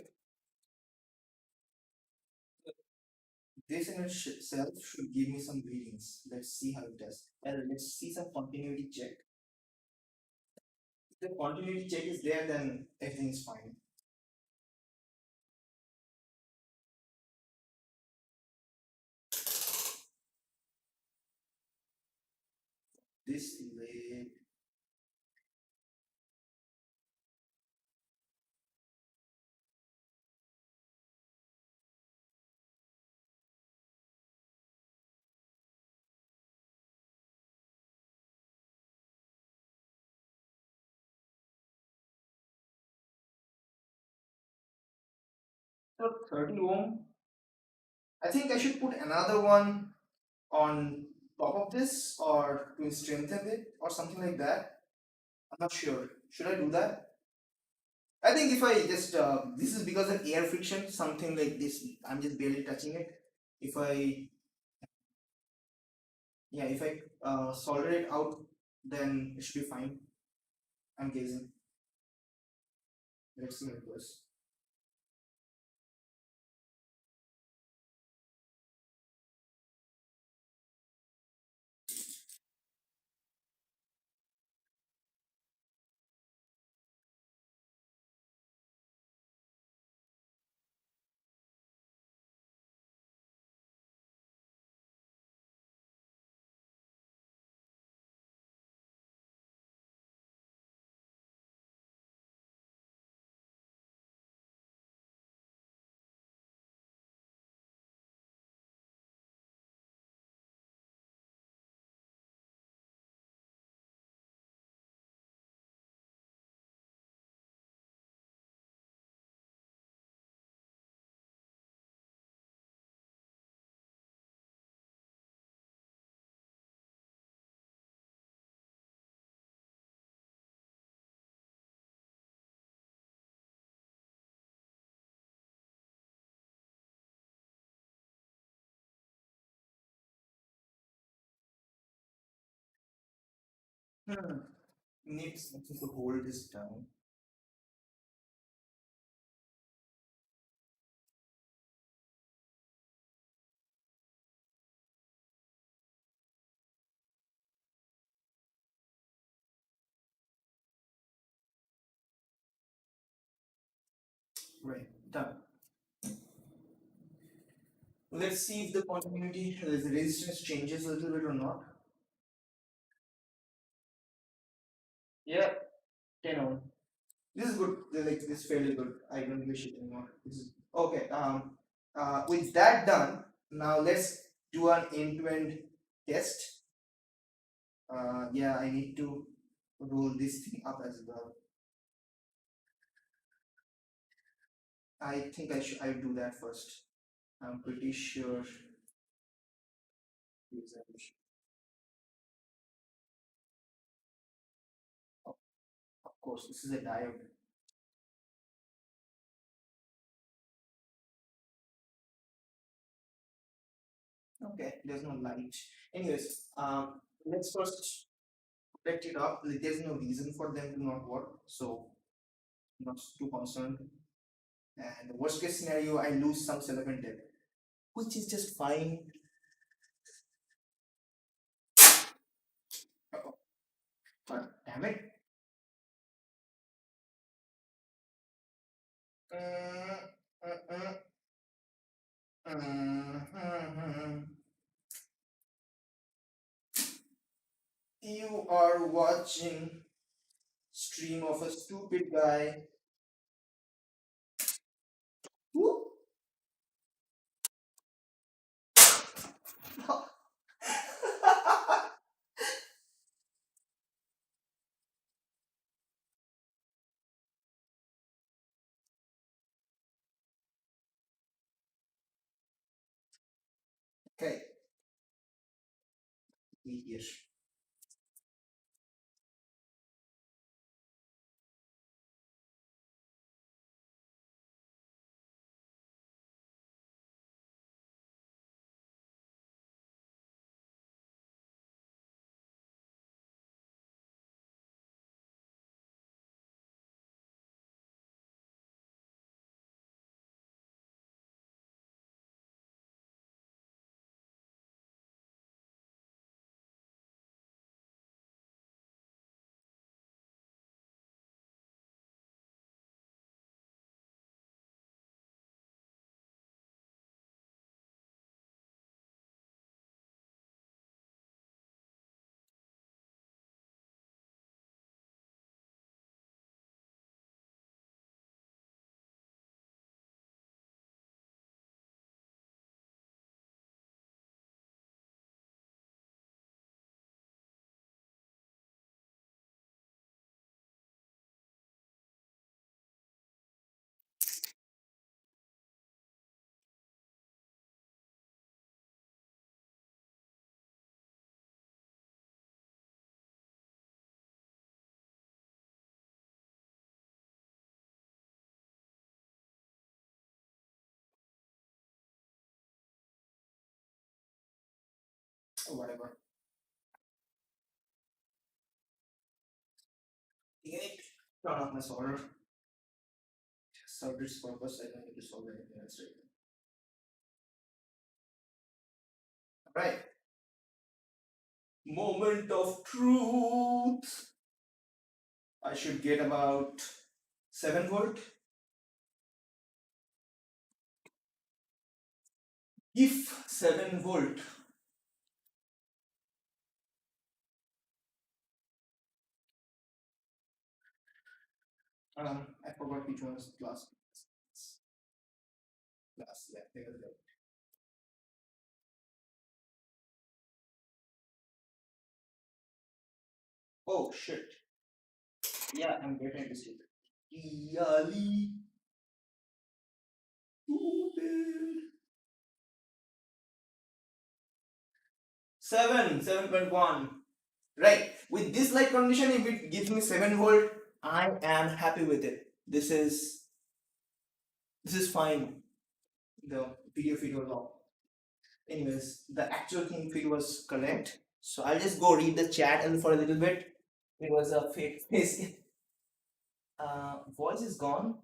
Speaker 1: this in itself should give me some readings. Let's see how it does. Well, let's see some continuity check. If the continuity check is there, then everything is fine. This delay. So 30 ohm. I think I should put another one on top of this or to strengthen it or something like that. I'm not sure. Should I do that? I think if I just this is because of air friction, something like this. I'm just barely touching it. If I if I solder it out then it should be fine. I'm guessing. Let's see how it goes. Hmm. Needs something to hold this down. Right, done. Let's see if the continuity, the resistance changes a little bit or not. Yeah, 10 on. This is good. Like this is fairly good. I don't give a shit anymore. This is okay. With that done, now let's do an end-to-end test. Yeah, I need to roll this thing up as well. I think I do that first. I'm pretty sure. Of course, this is a diode. Okay, there's no light. Anyways, let's first protect it up. Like, there's no reason for them to not work, so I'm not too concerned. And the worst case scenario, I lose some silicon dip, which is just fine. Uh-oh. Damn it. Mm, mm, mm. You are watching stream of a stupid guy. Whoop. Okay, here. Whatever. Turn off my solder. Served its purpose. I don't need to solve anything else right now. Right. Moment of truth. I should get about 7 volt. If 7 volt, I forgot which one was last. Last, yeah, there we go. Oh shit. Yeah, I'm getting distracted. Really stupid. 7.1. Right. With this light condition, if it gives me 7 volt, I am happy with it. This is fine. The video feed was off. Anyways, the actual thing feed was correct. So I'll just go read the chat and for a little bit. It was a fake face. Voice is gone.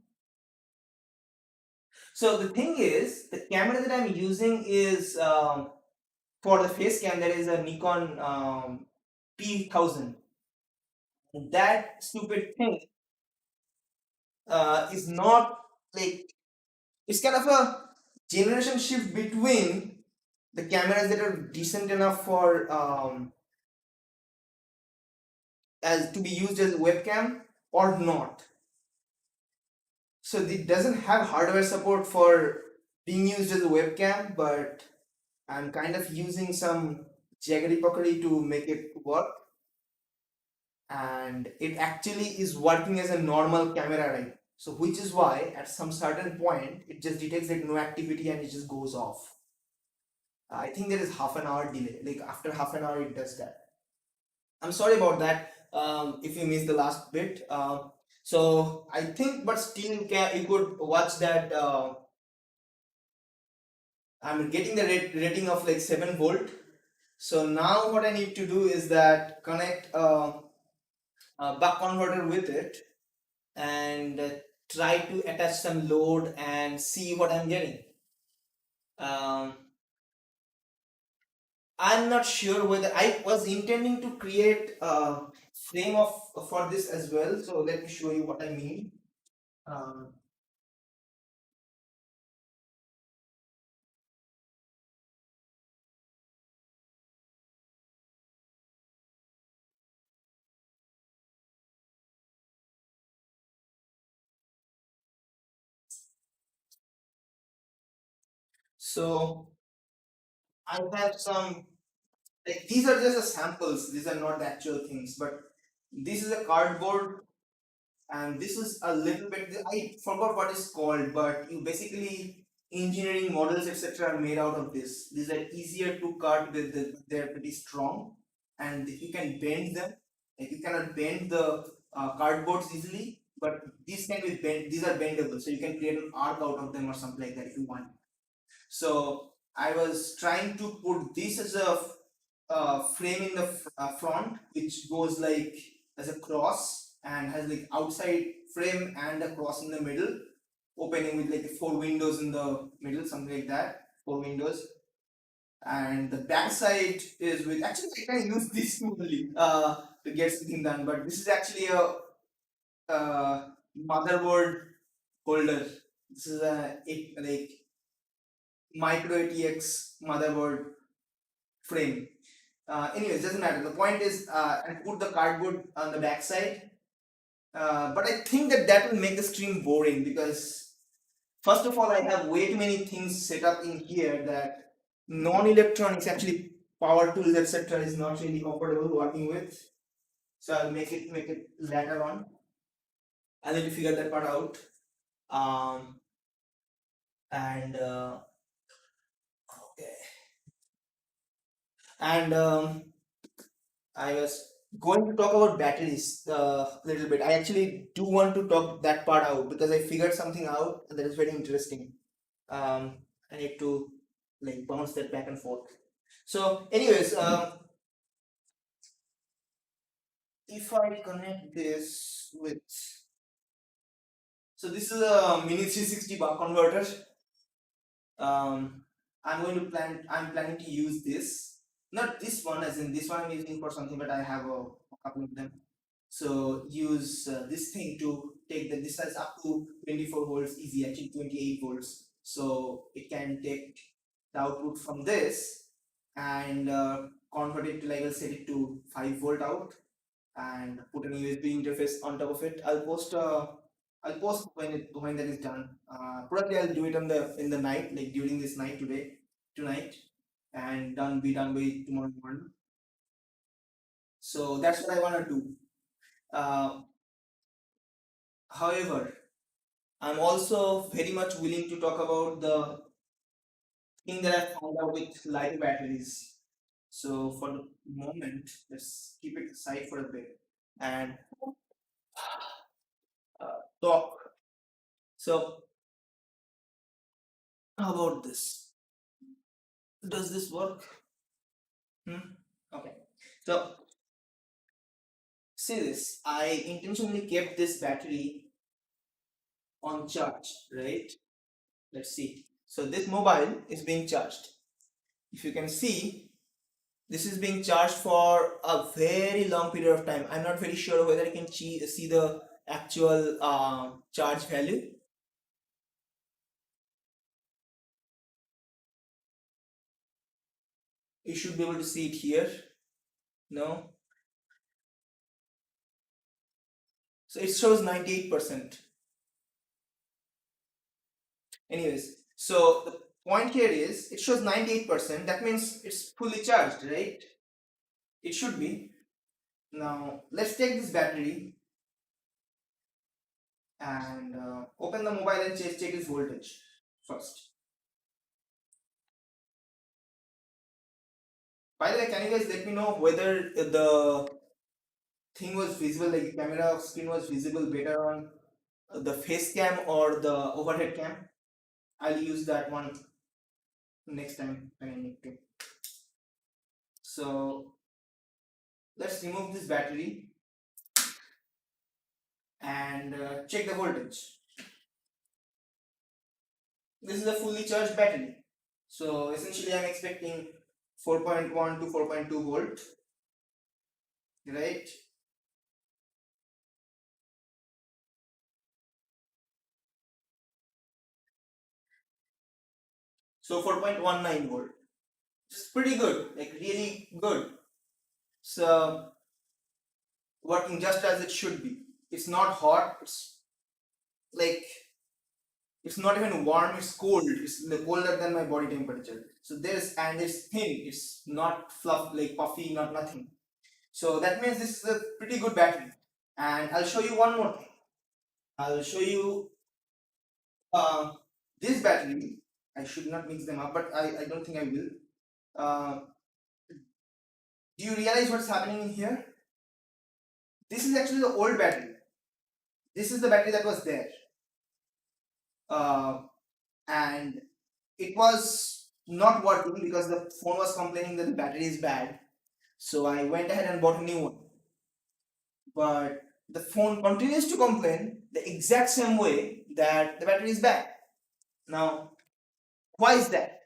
Speaker 1: So the thing is, the camera that I'm using is for the face cam. There is a Nikon P1000. That stupid thing is not like, it's kind of a generation shift between the cameras that are decent enough for as to be used as a webcam or not. So it doesn't have hardware support for being used as a webcam, but I'm kind of using some jaggery pockery to make it work, and it actually is working as a normal camera, right? So which is why at some certain point it just detects like no activity and it just goes off. I think there is half an hour delay. Like after half an hour, it does that. I'm sorry about that. If you missed the last bit. So I think, but still you could watch that. I'm getting the rating of like 7 volt. So now what I need to do is that connect a buck converter with it and try to attach some load and see what I'm getting. Um, I'm not sure whether I was intending to create a frame of for this as well. So let me show you what I mean. Um, so I have some, like, these are just the samples. These are not the actual things, but this is a cardboard and this is a little bit, I forgot what it's called, but you basically engineering models etc are made out of this. These are easier to cut with they're pretty strong and you can bend them, like you cannot bend the cardboards easily, but these can be bent, these are bendable, so you can create an arc out of them or something like that if you want. So I was trying to put this as a frame in the front, which goes like as a cross and has like outside frame and a cross in the middle, opening with like 4 windows in the middle, something like that, 4 windows. And the back side is with, actually I can use this only to get something done, but this is actually a motherboard holder. This is like micro ATX motherboard frame. Anyways, doesn't matter. The point is, I put the cardboard on the back side. But I think that will make the stream boring because, first of all, I have way too many things set up in here that non-electronics, actually power tools, etc., is not really comfortable working with. So I'll make it later on. I need to figure that part out. Um, and okay, and I was going to talk about batteries a little bit. I actually do want to talk that part out because I figured something out and that is very interesting. I need to like bounce that back and forth. So, anyways, if I connect this with So this is a mini 360 buck converter. I'm planning to use this, not this one, as in this one I'm using for something, but I have a couple of them. So use this thing to take the, this has up to 24 volts easy, actually 28 volts. So it can take the output from this and convert it to, like, I'll set it to 5 volt out and put an USB interface on top of it. I'll post when that is done. Probably I'll do it on the in the night, like during this night tonight, and be done by tomorrow morning. So that's what I want to do. Uh, However, I'm also very much willing to talk about the thing that I found out with LiPo batteries. So for the moment, let's keep it aside for a bit and talk. So how about this? Does this work? Okay. So see this. I intentionally kept this battery on charge, right? Let's see. So this mobile is being charged. If you can see, this is being charged for a very long period of time. I'm not very sure whether I can see the actual charge value. You should be able to see it here. No? So it shows 98%. Anyways, so the point here is it shows 98%. That means it's fully charged, right? It should be. Now let's take this battery and open the mobile and check its voltage first. By the way, can you guys let me know whether the thing was visible, like the camera screen was visible better on the face cam or the overhead cam? I'll use that one next time when I need to. So let's remove this battery and check the voltage. This is a fully charged battery. So essentially I'm expecting 4.1 to 4.2 volt, right? So 4.19 volt. It's pretty good, like really good. So working just as it should be. It's not hot, it's like it's not even warm, it's cold. It's colder than my body temperature. So it's thin, it's not fluff like puffy, not nothing. So that means this is a pretty good battery. And I'll show you one more thing. I'll show you uh, this battery. I should not mix them up, but I don't think I will. Uh, do you realize what's happening in here? This is actually the old battery. This is the battery that was there. And it was not working because the phone was complaining that the battery is bad. So I went ahead and bought a new one. But the phone continues to complain the exact same way that the battery is bad. Now, why is that?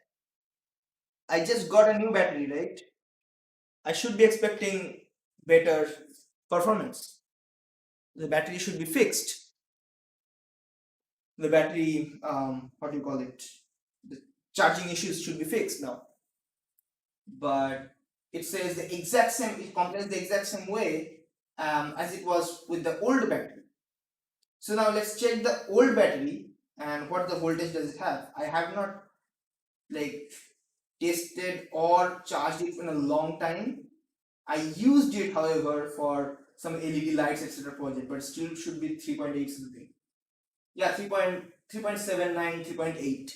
Speaker 1: I just got a new battery, right? I should be expecting better performance. The battery should be fixed. The battery, what do you call it? The charging issues should be fixed now. But it says the exact same, it complains the exact same way as it was with the old battery. So now let's check the old battery and what the voltage does it have. I have not like tested or charged it in a long time. I used it, however, for some LED lights, etc. project, but still should be 3.8 something. Yeah, 3.79, 3.8.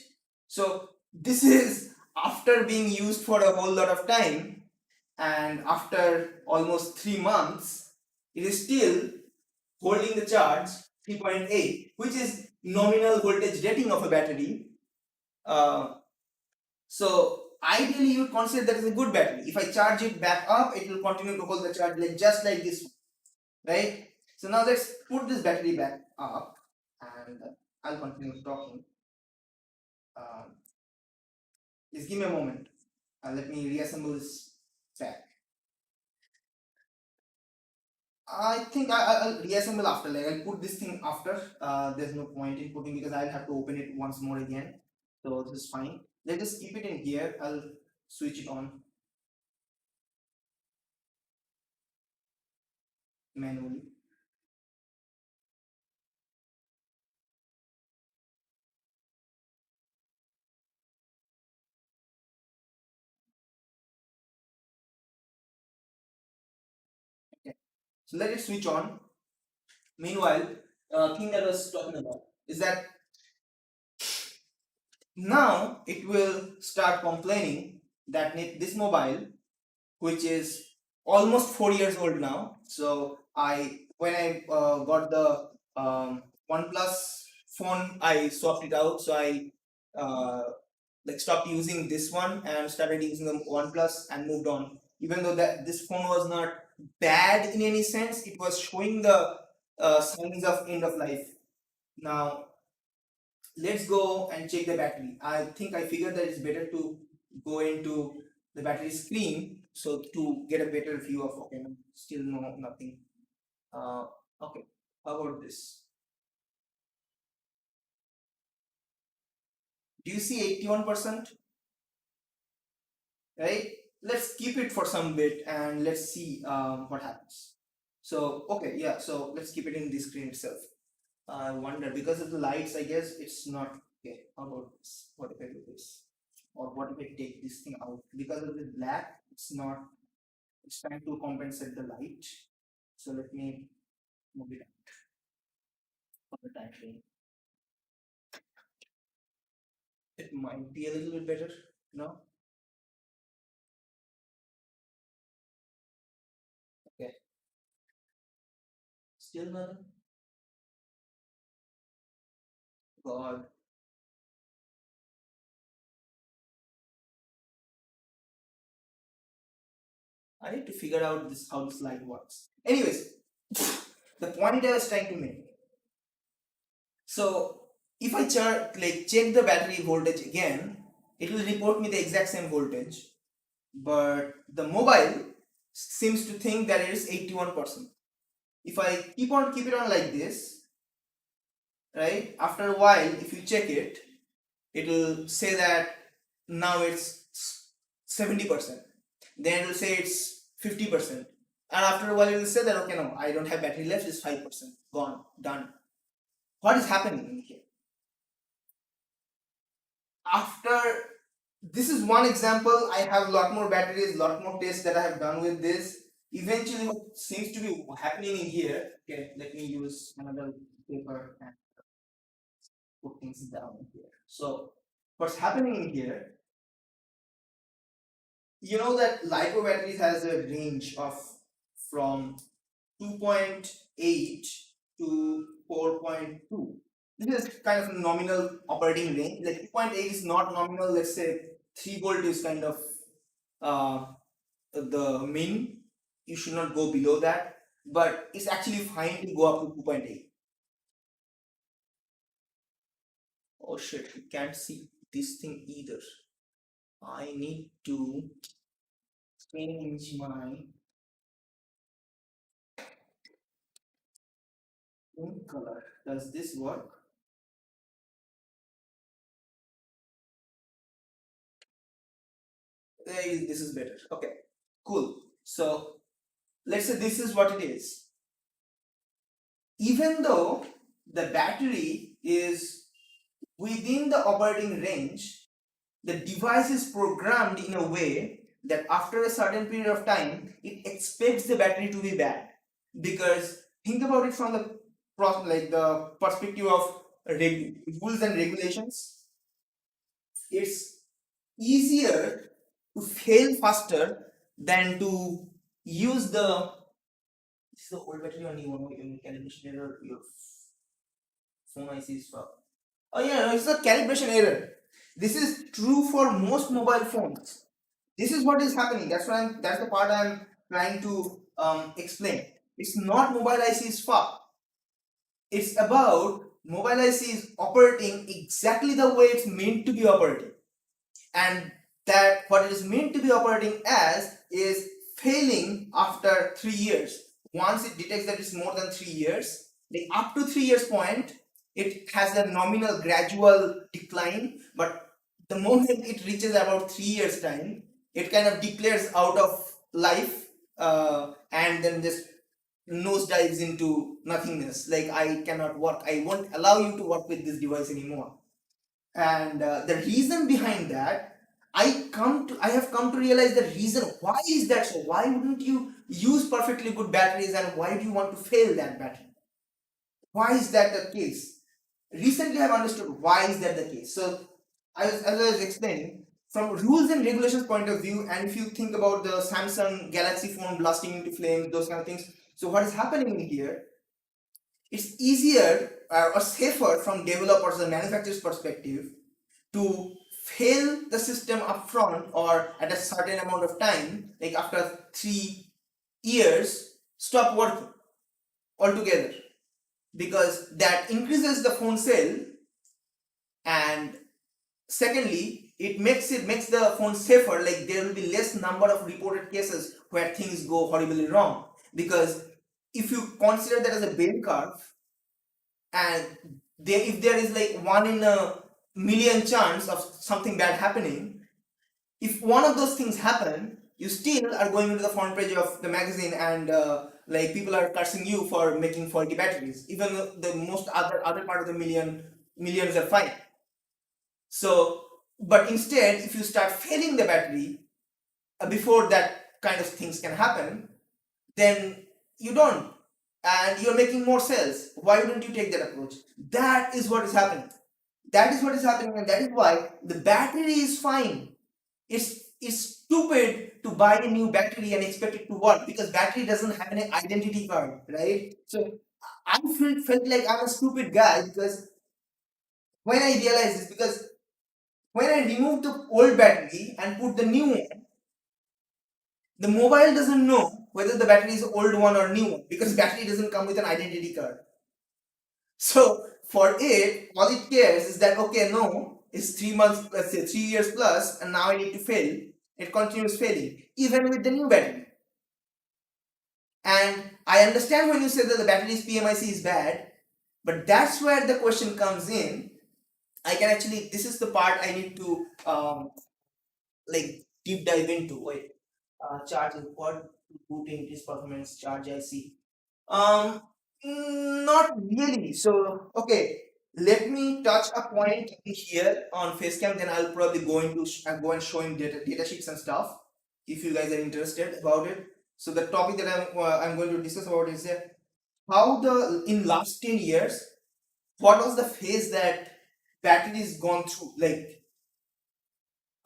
Speaker 1: So this is after being used for a whole lot of time, and after almost 3 months, it is still holding the charge 3.8, which is nominal voltage rating of a battery. So ideally, you would consider that as a good battery. If I charge it back up, it will continue to hold the charge like just like this one, right? So now let's put this battery back up. and I'll continue talking. Um, just give me a moment. Let me reassemble this pack. I think I'll reassemble after. Like I'll put this thing after. There's no point in putting because I'll have to open it once more again. So this is fine. Let's just keep it in here. I'll switch it on manually. Okay. So let it switch on. Meanwhile, thing that I was talking about is that now it will start complaining that this mobile, which is almost 4 years old now. So when I got the OnePlus phone, I swapped it out. So I uh, like stopped using this one and started using the OnePlus and moved on. Even though that this phone was not bad in any sense, it was showing the signs of end of life. Now let's go and check the battery. I think I figured that it's better to go into the battery screen so to get a better view of okay, still no nothing. Uh, okay, how about this? Do you see 81%? Right? Let's keep it for some bit and let's see what happens. So okay, yeah. So let's keep it in the screen itself. I wonder because of the lights. I guess it's not okay. How about this? What if I do this? Or what if I take this thing out? Because of the black, it's not. It's trying to compensate the light. So let me move it out for the time being. It might be a little bit better. No. Okay. Still nothing. God. I need to figure out this how this light works. Anyways, the point I was trying to make. So if I check the battery voltage again, it will report me the exact same voltage. But the mobile seems to think that it is 81%. If I keep it on like this, right? After a while, if you check it, it will say that now it's 70%. Then it will say it's 50%. And after a while, it will say that okay, no, I don't have battery left, it's 5%. Gone, done. What is happening in here? After this is one example, I have a lot more batteries, a lot more tests that I have done with this. Eventually, what seems to be happening in here, okay, let me use another paper and put things down here. So, what's happening in here, you know that LiPo batteries has a range of from 2.8 to 4.2. This is kind of a nominal operating range. Like 2.8 is not nominal, let's say 3 volt is kind of uh, the min. You should not go below that, but it's actually fine to go up to 2.8. Oh shit, you can't see this thing either. I need to change my phone color. Does this work? This is better. Okay, cool. So let's say this is what it is. Even though the battery is within the operating range, the device is programmed in a way that after a certain period of time, it expects the battery to be bad. Because think about it from the like the perspective of rules and regulations. It's easier to fail faster than to use the this is the old battery or new one. Your calibration error, your phone IC is fucked. Oh yeah, no, it's a calibration error. This is true for most mobile phones. This is what is happening. That's the part I'm trying to explain. It's not mobile IC is fucked. It's about mobile IC is operating exactly the way it's meant to be operating, and that what it is meant to be operating as is failing after 3 years. Once it detects that it's more than 3 years, like up to 3 years point, it has a nominal gradual decline, but the moment it reaches about 3 years time, it kind of declares out of life, and then just nosedives into nothingness. Like, I cannot work. I won't allow you to work with this device anymore. And the reason behind that, I have come to realize the reason why is that. So why wouldn't you use perfectly good batteries, and why do you want to fail that battery? Why is that the case? Recently I've understood why is that the case. So as I was explaining, from rules and regulations point of view, and if you think about the Samsung Galaxy phone blasting into flames, those kind of things, so what is happening in here, it's easier or safer from developers and manufacturers perspective to fail the system upfront or at a certain amount of time, like after 3 years, stop working altogether, because that increases the phone sale, and secondly, it makes the phone safer. Like, there will be less number of reported cases where things go horribly wrong, because if you consider that as a bell curve, and if there is like 1 in a million chance of something bad happening, if one of those things happen, you still are going into the front page of the magazine, and like people are cursing you for making faulty batteries, even though the most other part of the millions are fine. So, but instead, if you start failing the battery before that kind of things can happen, then you don't, and you're making more sales. Why wouldn't you take that approach? That is what is happening. That is what is happening, and that is why the battery is fine. It's stupid to buy a new battery and expect it to work, because battery doesn't have an identity card, right? So I felt like I'm a stupid guy, because when I realized this, because when I removed the old battery and put the new one, the mobile doesn't know whether the battery is old one or new one, because battery doesn't come with an identity card. So for it, all it cares is that, okay, no, it's 3 months, let's say 3 years plus, and now I need to fail. It continues failing, even with the new battery. And I understand when you say that the battery's PMIC is bad, but that's where the question comes in. I can actually, this is the part I need to like deep dive into. Wait, charge import to boot increase performance, charge IC. Um, Not really. So, okay, let me touch a point here on Facecam. Then I'll probably go into go and show him data sheets and stuff, if you guys are interested about it. So the topic that I'm going to discuss about is how the in last 10 years, what was the phase that batteries gone through? Like,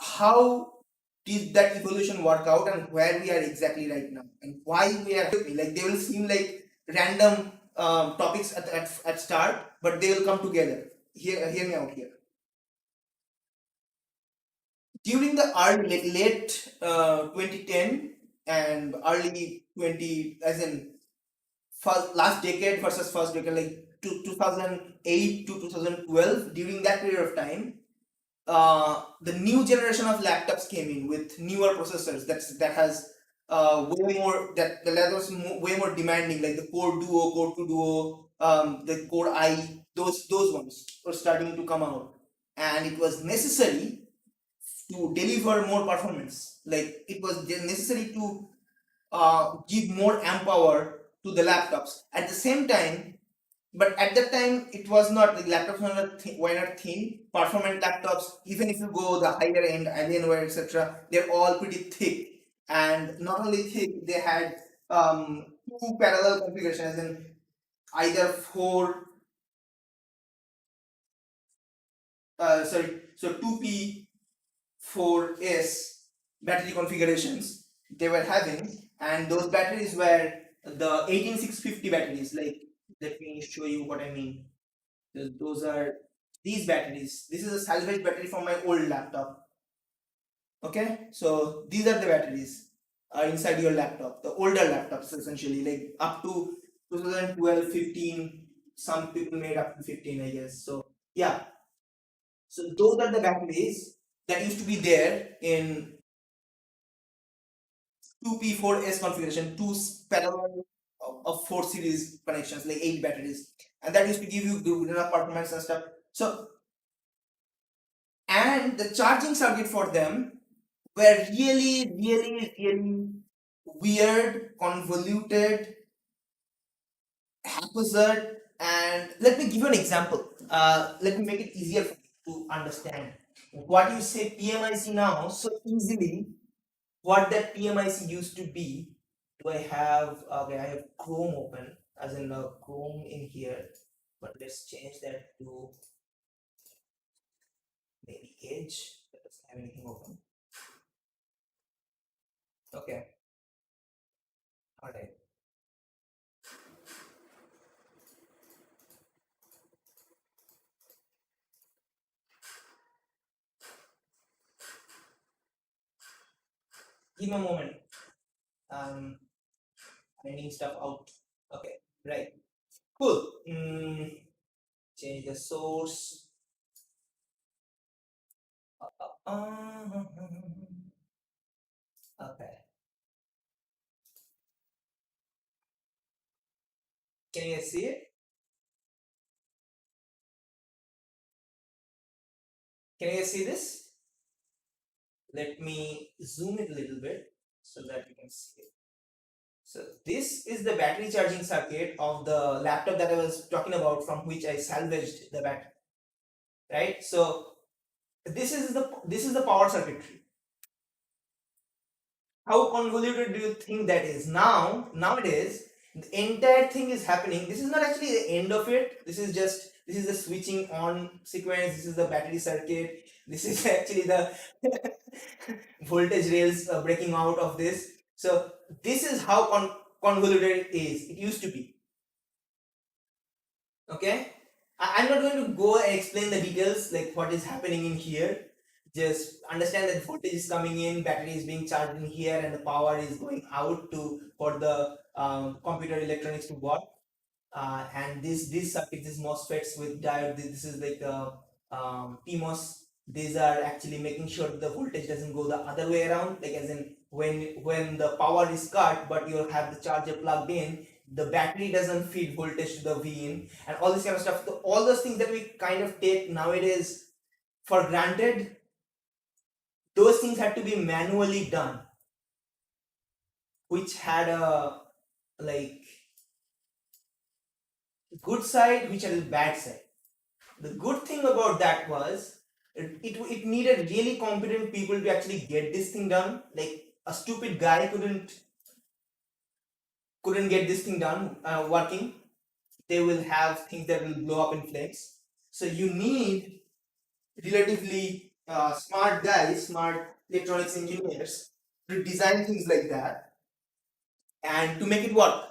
Speaker 1: how did that evolution work out, and where we are exactly right now, and why we are like, they will seem like random topics at start, but they will come together. Hear me out here. During the early late 2010 and early 20, as in first last decade versus first decade, like 2008 to 2012, during that period of time, the new generation of laptops came in with newer processors that has way more, that was way more demanding, like the Core Duo, Core 2 Duo, the Core I, those ones were starting to come out, and it was necessary to deliver more performance. Like, it was necessary to give more amp power to the laptops. At the same time, but at that time it was not, the laptops were not thin performant laptops. Even if you go the higher end Alienware, etc., they're all pretty thick. And not only thick, they had two parallel configurations, in either four, so 2P 4S battery configurations they were having, and those batteries were the 18650 batteries. Like, let me show you what I mean. Those are these batteries. This is a salvage battery from my old laptop. Okay, so these are the batteries inside your laptop, the older laptops, essentially, like up to 2012, 15, some people made up to 15, I guess. So yeah, so those are the batteries that used to be there in 2P4S configuration, two parallel of 4 series connections, like 8 batteries, and that used to give you good enough performance and stuff. So, and the charging circuit for them were really weird, convoluted, haphazard. And let me give you an example. Let me make it easier for you to understand what you say PMIC now so easily. What that PMIC used to be. Do I have, okay, I have Chrome open, as in Chrome in here, but let's change that to maybe Edge. That doesn't have anything open. Okay, all right. Give me a moment. Finding stuff out. Okay, right. Cool. Change the source. Uh, okay. Can you see it? Can you see this? Let me zoom it a little bit so that you can see it. So this is the battery charging circuit of the laptop that I was talking about, from which I salvaged the battery, right? So this is the power circuitry. How convoluted do you think that is? Nowadays, the entire thing is happening. This is not actually the end of it. This is the switching on sequence. This is the battery circuit. This is actually the voltage rails breaking out of this. So this is how convoluted it is. It used to be. Okay, I'm not going to go and explain the details like what is happening in here. Just understand that voltage is coming in, battery is being charged in here, and the power is going out to for the computer electronics to work. And this circuit, this MOSFETs with diode, this is like PMOS. These are actually making sure that the voltage doesn't go the other way around, like as in when the power is cut but you have the charger plugged in, the battery doesn't feed voltage to the V in, and all this kind of stuff. So all those things that we kind of take nowadays for granted, those things had to be manually done, which had a like good side, which had a bad side. The good thing about that was it needed really competent people to actually get this thing done. Like a stupid guy couldn't get this thing done working. They will have things that will blow up in flames. So you need relatively smart guys, smart electronics engineers to design things like that and to make it work.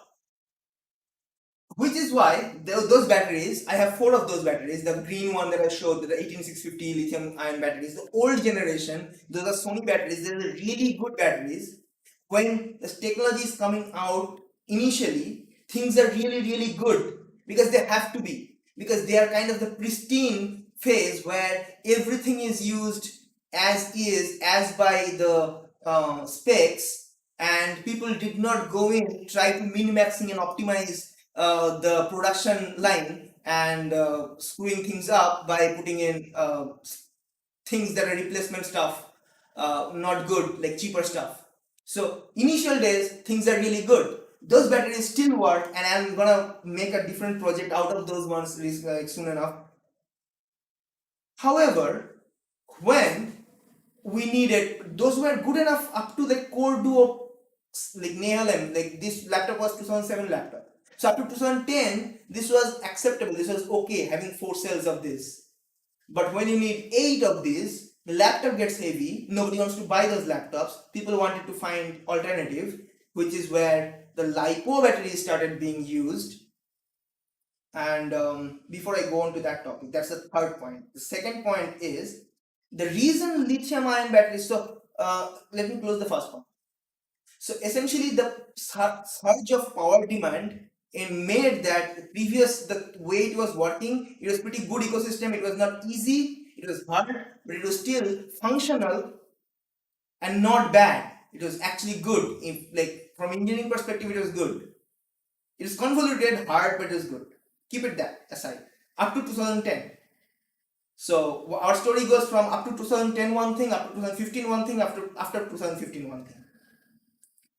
Speaker 1: Which is why those batteries, I have 4 of those batteries. The green one that I showed, the 18650 lithium ion batteries, the old generation, those are Sony batteries. They're really good batteries. When the technology is coming out initially, things are really good because they have to be. Because they are kind of the pristine phase where everything is used as is, as by the specs, and people did not go in, try to min-maxing and optimize the production line and screwing things up by putting in things that are replacement stuff, not good, like cheaper stuff. So initial days things are really good. Those batteries still work, and I'm gonna make a different project out of those ones soon enough. However, when we needed, those were good enough up to the core duo, like NehalM, like this laptop was 2007 laptop. So up to 2010, this was acceptable, this was okay having 4 cells of this. But when you need 8 of these, the laptop gets heavy, nobody wants to buy those laptops, people wanted to find alternative, which is where the LiPo batteries started being used. And before I go on to that topic, that's the third point. The second point is the reason lithium ion batteries. So let me close the first one. So essentially, the surge of power demand it made that the way it was working, it was pretty good ecosystem. It was not easy, it was hard, but it was still functional and not bad. It was actually good. If, like, from engineering perspective, it was good. It is convoluted, hard, but it is good. Keep it that aside. Up to 2010. So our story goes from up to 2010 one thing, up to 2015 one thing, after 2015 one thing.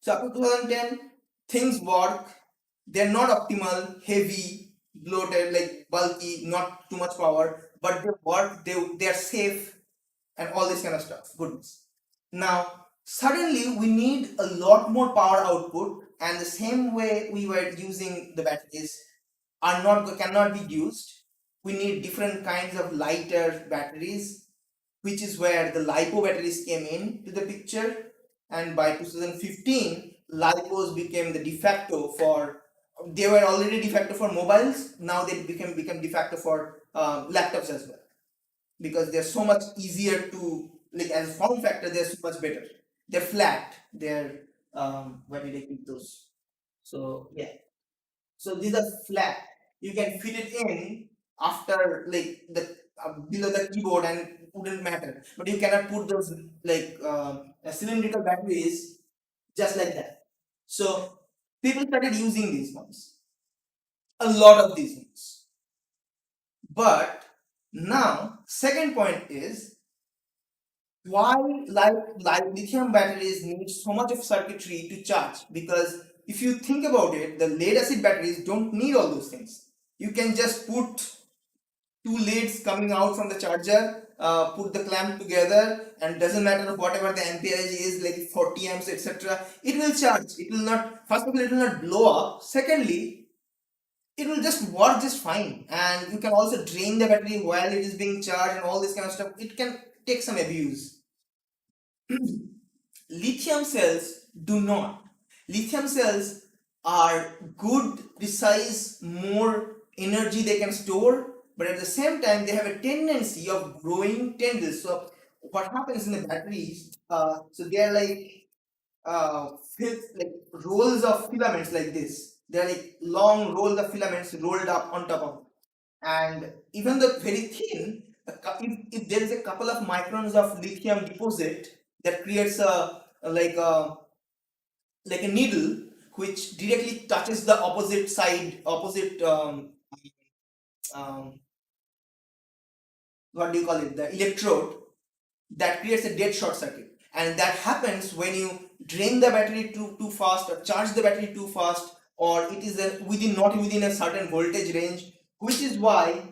Speaker 1: So up to 2010, things work. They're not optimal, heavy, bloated, like bulky, not too much power, but they work. They're safe, and all this kind of stuff. Goodness. Now suddenly we need a lot more power output, and the same way we were using the batteries cannot be used. We need different kinds of lighter batteries, which is where the LiPo batteries came in to the picture. And by 2015, LiPos became the de facto for. They were already de facto for mobiles. Now they became de facto for laptops as well, because they're so much easier to, like, as a form factor. They're so much better. They're flat. They're what did I keep those? So yeah. So these are flat. You can fit it in after, like, the below the keyboard, and it wouldn't matter. But you cannot put those, like, cylindrical batteries just like that. So people started using these ones, a lot of these ones. But now, second point is why like lithium batteries need so much of circuitry to charge. Because if you think about it, the lead acid batteries don't need all those things. You can just put two leads coming out from the charger, put the clamp together, and doesn't matter whatever the amperage is, like 40 amps, etc. It will charge. It will not, first of all, it will not blow up. Secondly, it will just work just fine. And you can also drain the battery while it is being charged and all this kind of stuff. It can take some abuse. Lithium cells do not. Lithium cells are good, precise, more energy they can store, but at the same time they have a tendency of growing tendrils. So what happens in the batteries? So they are like like rolls of filaments like this. They are like long rolls of filaments rolled up on top of it. And even though very thin, if there is a couple of microns of lithium deposit, that creates a needle which directly touches the opposite um, what do you call it, the electrode, that creates a dead short circuit. And that happens when you drain the battery too fast, or charge the battery too fast, or it is not within a certain voltage range. Which is why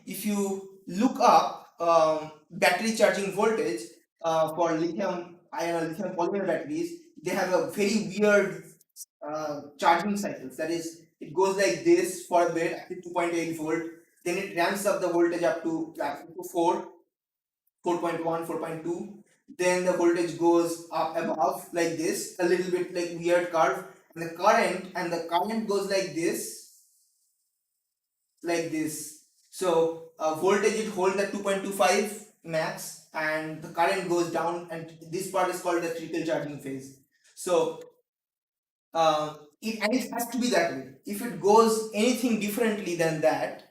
Speaker 1: if you look up battery charging voltage for lithium ion or lithium polymer batteries, they have a very weird charging cycles. That is, it goes like this for a bit at 2.8 volt, then it ramps up the voltage up to 4, 4.1, 4.2. Then the voltage goes up above like this, a little bit like weird curve, and the current goes like this. So voltage, it holds at 2.25 max, and the current goes down, and this part is called the trickle charging phase. So it has to be that way. If it goes anything differently than that,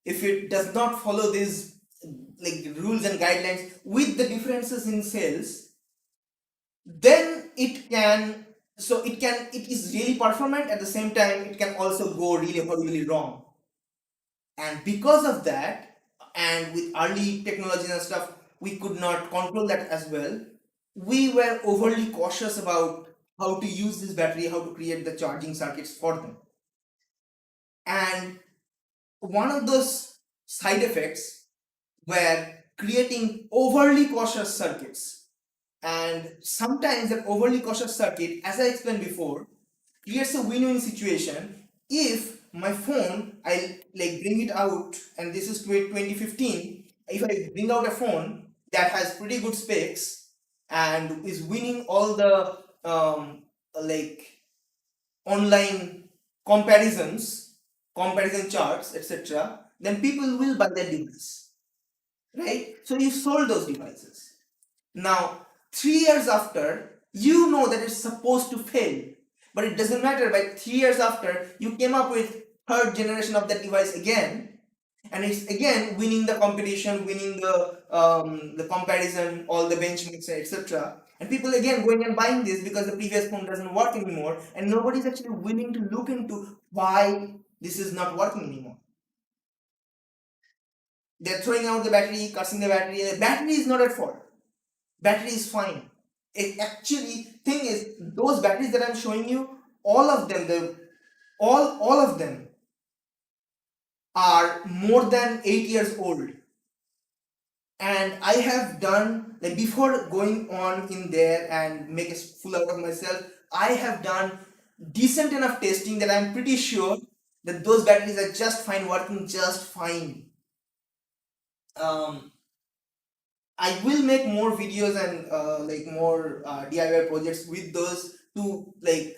Speaker 1: if it does not follow these, like, rules and guidelines with the differences in cells, then it is really performant. At the same time, it can also go really horribly wrong. And because of that, and with early technologies and stuff, we could not control that as well. We were overly cautious about how to use this battery, how to create the charging circuits for them. And one of those side effects were creating overly cautious circuits. And sometimes that overly cautious circuit, as I explained before, creates a win-win situation. If my phone, I like bring it out, and this is 2015, if I bring out a phone that has pretty good specs and is winning all the like online comparison charts, etc., then people will buy that device, right? So you sold those devices. Now 3 years after, you know that it's supposed to fail. But it doesn't matter. By 3 years after, you came up with third generation of that device again, and it's again winning the competition, winning the comparison, all the benchmarks, etc. And people again going and buying this because the previous phone doesn't work anymore, and nobody's actually willing to look into why this is not working anymore. They're throwing out the battery, cursing the battery. The battery is not at fault. Battery is fine. It actually thing is those batteries that I'm showing you, all of them, all of them are more than 8 years old. And I have done, like, before going on in there and make a fool out of myself, I have done decent enough testing that I'm pretty sure that those batteries are just fine, working just fine. I will make more videos and like more DIY projects with those to like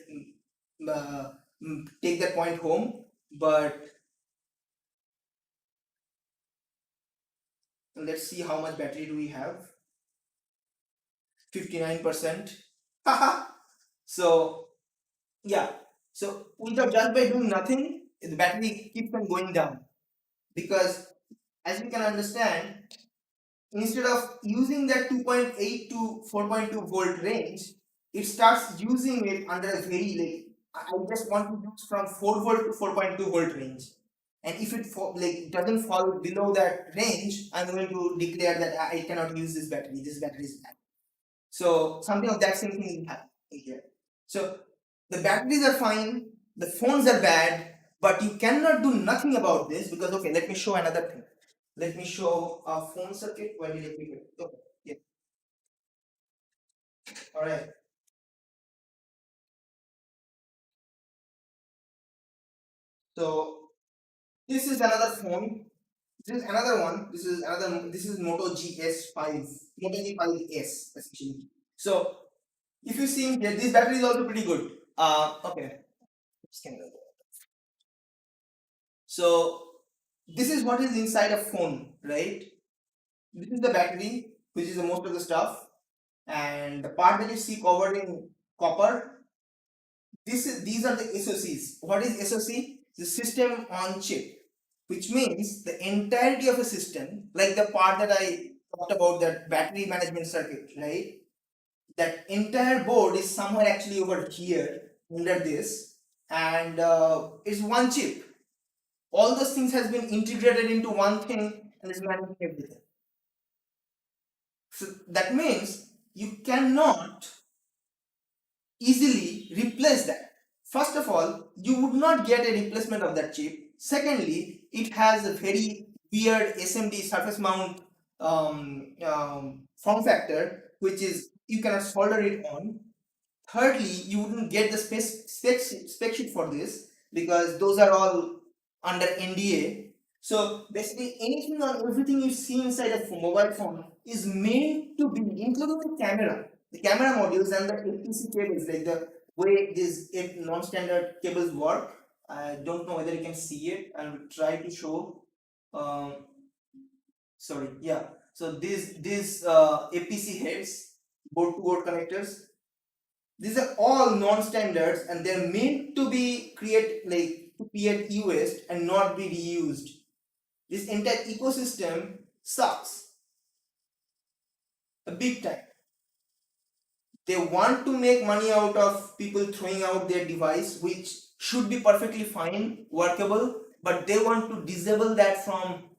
Speaker 1: uh, take that point home. But let's see how much battery do we have. 59%. Haha. So yeah. So without just by doing nothing, the battery keeps on going down because, as you can understand, instead of using that 2.8 to 4.2 volt range, it starts using it under a very, like, I just want to use from 4 volt to 4.2 volt range. And if it like doesn't fall below that range, I'm going to declare that I cannot use this battery. This battery is bad. So something of that same thing will happen here. So the batteries are fine, the phones are bad, but you cannot do nothing about this because, okay, let me show another thing. Let me show a phone circuit. Where did I keep it? Okay, yeah. All right. So this is another phone. This is another one. This is another. This is Moto GS5, Moto G5S essentially. So if you see here, this battery is also pretty good. Okay. So this is what is inside a phone, right? This is the battery, which is the most of the stuff, and the part that you see covered in copper. These are the SoCs. What is SoC? The system on chip, which means the entirety of a system, like the part that I talked about, that battery management circuit, right? That entire board is somewhere actually over here under this, and it's one chip. All those things has been integrated into one thing and is managing everything. So that means you cannot easily replace that. First of all, you would not get a replacement of that chip. Secondly, it has a very weird SMD, surface mount form factor, which is you cannot solder it on. Thirdly, you wouldn't get the spec sheet for this because those are all under NDA. So basically, anything or everything you see inside a mobile phone is meant to be, including the camera modules, and the APC cables, like the way these non-standard cables work. I don't know whether you can see it. I'll try to show. Um, Sorry, yeah. So these APC heads, board to board connectors, these are all non-standards and they're meant to be create e-waste and not be reused. This entire ecosystem sucks a big time. They want to make money out of people throwing out their device, which should be perfectly fine, workable, but they want to disable that from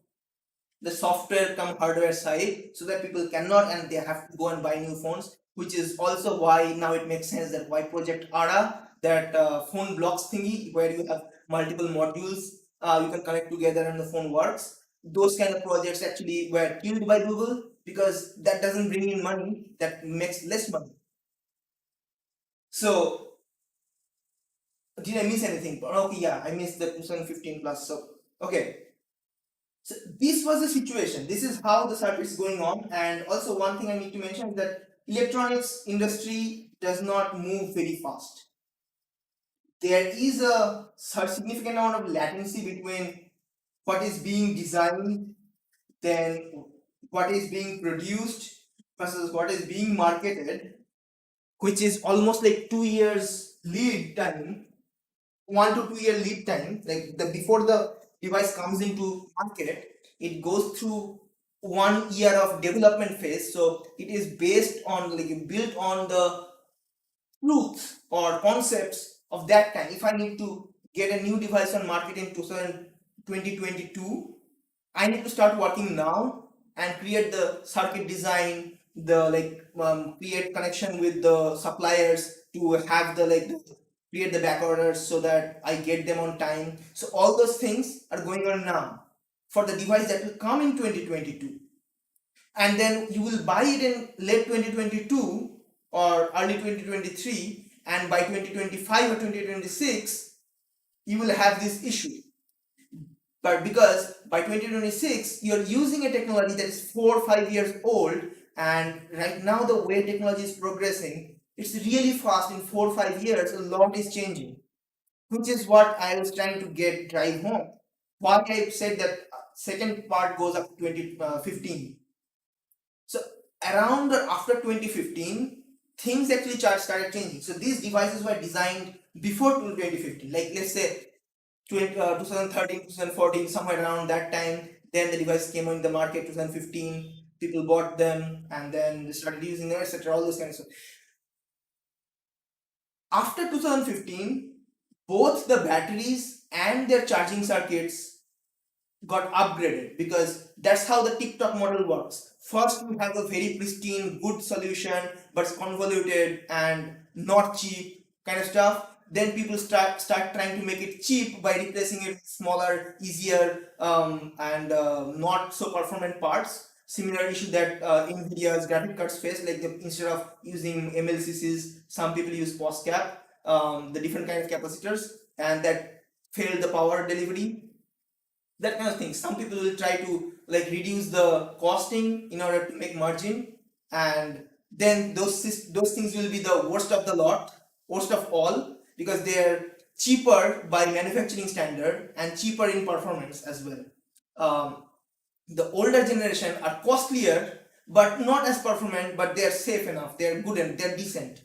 Speaker 1: the software come hardware side so that people cannot and they have to go and buy new phones, which is also why now it makes sense that why Project ARA, that phone blocks thingy where you have multiple modules you can connect together and the phone works. Those kind of projects actually were killed by Google because that doesn't bring in money, that makes less money. So did I miss anything? Okay, yeah, I missed the 2015 plus. So okay, so this was the situation. This is how the circuit is going on. And also one thing I need to mention is that electronics industry does not move very fast. There is a significant amount of latency between what is being designed, then what is being produced versus what is being marketed, which is almost like 2 years lead time, 1 to 2 year lead time, like the before the device comes into market, it goes through 1 year of development phase. So it is based on, like, built on the truths or concepts of that time. If I need to get a new device on market in 2022, I need to start working now and create the circuit design, the, like, create connection with the suppliers to have the, like, create the back orders so that I get them on time. So all those things are going on now for the device that will come in 2022, and then you will buy it in late 2022 or early 2023, and by 2025 or 2026 you will have this issue. But because by 2026 you're using a technology that is 4 or 5 years old, and right now the way technology is progressing, it's really fast. In 4 or 5 years a lot is changing, which is what I was trying to get drive home. Why I said that second part goes up to 2015. So around or after 2015, things actually started changing. So these devices were designed before 2015, like let's say 2013, 2014, somewhere around that time. Then the device came on the market 2015. People bought them and then they started using them, etc. All those kinds of stuff. After 2015, both the batteries and their charging circuits got upgraded, because that's how the TikTok model works. First, we have a very pristine, good solution, but it's convoluted and not cheap kind of stuff. Then people start trying to make it cheap by replacing it with smaller, easier, and not so performant parts. Similar issue that Nvidia's graphic cards face, like instead of using MLCCs, some people use POSCAP, the different kind of capacitors, and that failed the power delivery, that kind of thing. Some people will try to, like, reduce the costing in order to make margin, and then those things will be the worst of the lot, worst of all, because they're cheaper by manufacturing standard and cheaper in performance as well. The older generation are costlier but not as performant, but they're safe enough, they're good and they're decent.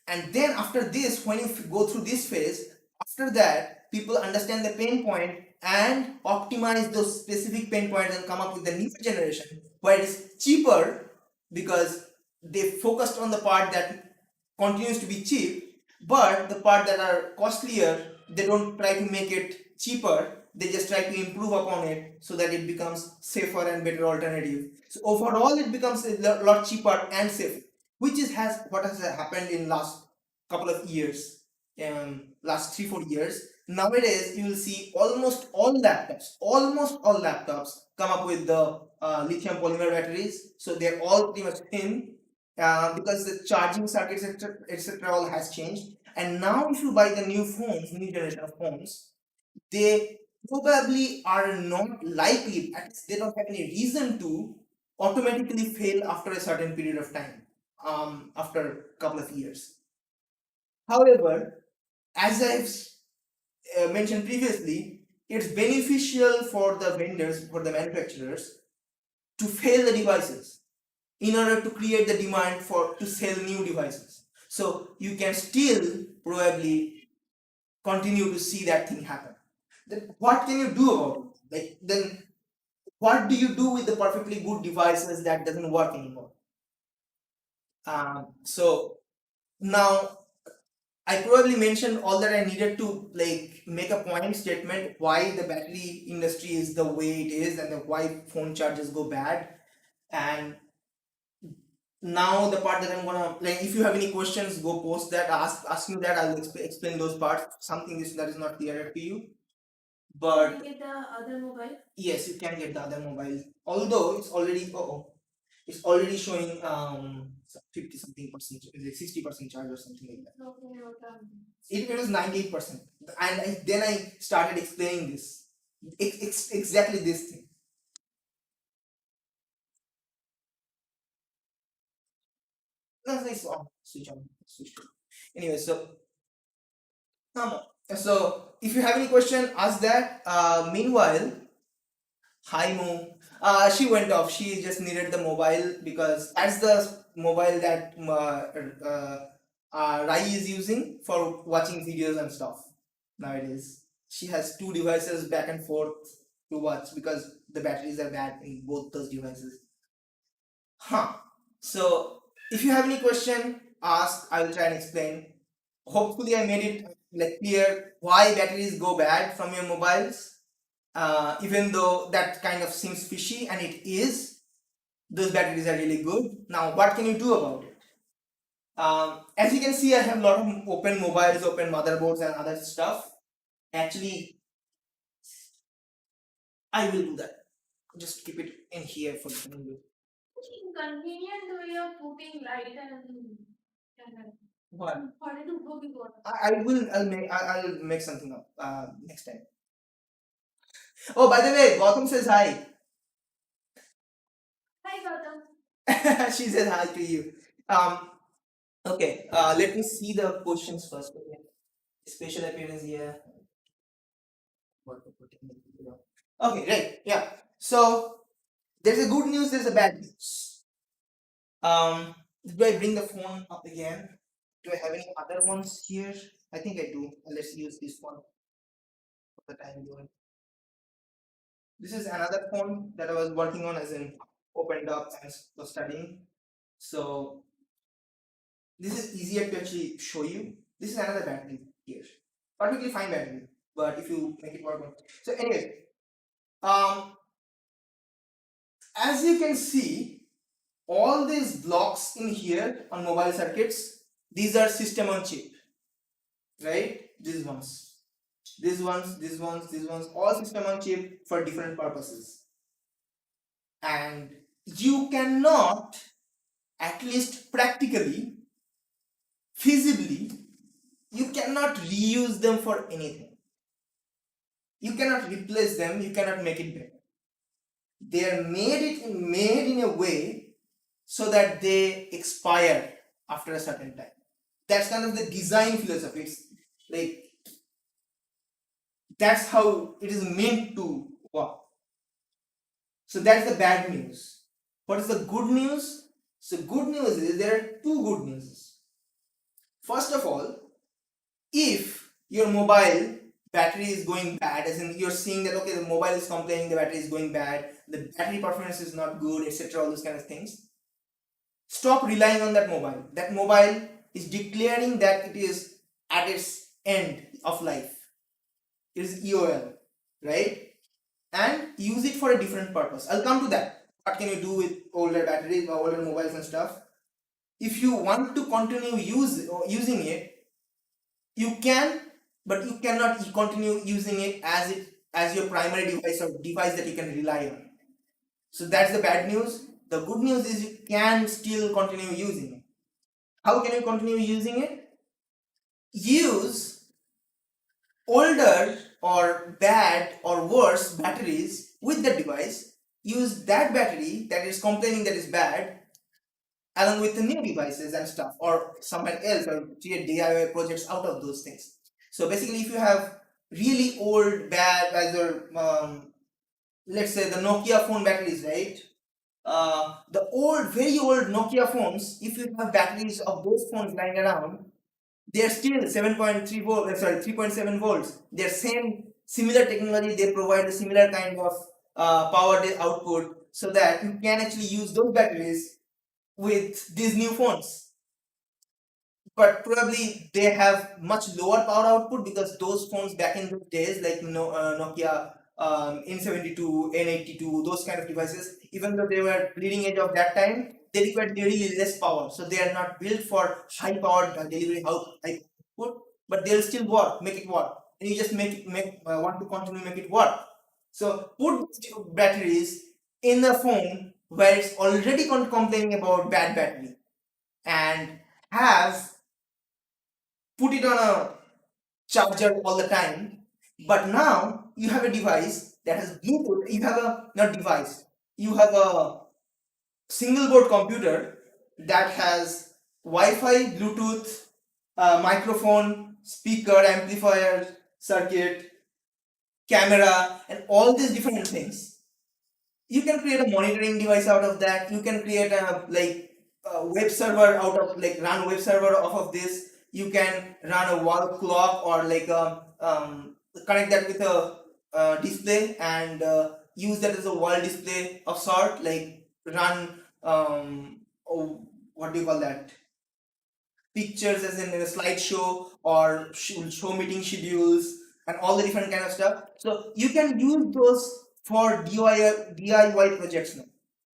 Speaker 1: And then after this, when you go through this phase, after that people understand the pain point and optimize those specific pain points and come up with the new generation where it is cheaper, because they focused on the part that continues to be cheap, but the part that are costlier, they don't try to make it cheaper, they just try to improve upon it so that it becomes safer and better alternative. So overall it becomes a lot cheaper and safer, which is has what has happened in last couple of years, last 3 4 years. Nowadays you will see almost all laptops come up with the lithium polymer batteries, so they're all pretty much thin, because the charging circuits, etc. all has changed. And now if you buy the new generation of phones, they probably are not likely, at least they don't have any reason to automatically fail after a certain period of time, after a couple of years. However, as I've mentioned previously, it's beneficial for the vendors, for the manufacturers, to fail the devices in order to create the demand for to sell new devices. So you can still probably continue to see that thing happen. Then what can you do about it? Like, then what do you do with the perfectly good devices that doesn't work anymore? So now I probably mentioned all that I needed to, like, make a point statement why the battery industry is the way it is and why phone charges go bad. And now the part that I'm gonna, like, if you have any questions, go post that, ask me that. I'll explain those parts. Something that is not clear to you. But can you get the other mobile? Yes, you can get the other mobile. Although it's already it's already showing 50 something percent, like 60% charge or something like that. Okay, it was 98%. And then I started explaining this. It's exactly this thing. No, it's on. Switch on. Switch on. Anyway, um, so if you have any question, ask that. Meanwhile, hi Mo. She went off. She just needed the mobile because that's the mobile that Rai is using for watching videos and stuff nowadays. She has two devices back and forth to watch because the batteries are bad in both those devices. Huh. So if you have any question, ask. I will try and explain. Hopefully, I made it like clear why batteries go bad from your mobiles. Even though that kind of seems fishy, and it is, those batteries are really good. Now, what can you do about it? As you can see, I have a lot of open mobiles, open motherboards, and other stuff. Actually, I will do that. Just keep it in here for the time being.
Speaker 2: Inconvenient way of putting light and
Speaker 1: What?
Speaker 2: what to book it.
Speaker 1: I will. I'll make something up next time. Oh, by the way, Gautam says hi.
Speaker 2: Hi Gautam.
Speaker 1: She says hi to you. Okay. Let me see the questions first. Okay. Special appearance here. What to put in the video. Okay. Right. Yeah. So there's a good news. There's a bad news. Do I bring the phone up again? Do I have any other ones here? I think I do. Let's use this one for the time being. This is another phone that I was working on, as in opened up and was studying. So this is easier to actually show you. This is another battery here. Perfectly fine battery, but if you make it work. So anyway, um, as you can see, all these blocks in here on mobile circuits, these are system on chip, right? These ones, all system on chip for different purposes. And you cannot, at least practically, feasibly, you cannot reuse them for anything. You cannot replace them, you cannot make it better. They are made in a way so that they expire after a certain time. That's kind of the design philosophy. It's like that's how it is meant to work. So that's the bad news. What is the good news? So good news is there are two good news. First of all, if your mobile battery is going bad, as in you're seeing that okay, the mobile is complaining the battery is going bad, the battery performance is not good, etc., all those kind of things, stop relying on that mobile. That mobile is declaring that it is at its end of life. It is EOL, right? And use it for a different purpose. I'll come to that. What can you do with older batteries or older mobiles and stuff? If you want to continue using it, you can, but you cannot continue using it as your primary device or device that you can rely on. So that's the bad news. The good news is you can still continue using it. How can you continue using it? Use older or bad or worse batteries with the device. Use that battery that is complaining that is bad along with the new devices and stuff, or somewhere else, or create DIY projects out of those things. So basically, if you have really old, bad, either let's say the Nokia phone batteries, right? The old, very old Nokia phones, if you have batteries of those phones lying around, they're still 7.3 volts, sorry, 3.7 volts. They're similar technology. They provide a similar kind of power output, so that you can actually use those batteries with these new phones. But probably they have much lower power output because those phones back in those days, like Nokia N72, N82, those kind of devices, even though they were bleeding edge of that time, they required really less power. So they are not built for high powered delivery high output, but they'll still work, make it work. And you just want to continue make it work. So put batteries in a phone where it's already complaining about bad battery, and have put it on a charger all the time. But now you have a device that has Bluetooth. You have a not device. You have a single board computer that has Wi-Fi, Bluetooth, microphone, speaker, amplifier, circuit, camera, and all these different things. You can create a monitoring device out of that. You can create a like web server out of, like, run web server off of this. You can run a wall clock, or like connect that with a display, and use that as a wall display of sort, like run oh, what do you call that, pictures as in a slideshow, or show meeting schedules and all the different kind of stuff. So you can use those for DIY projects now.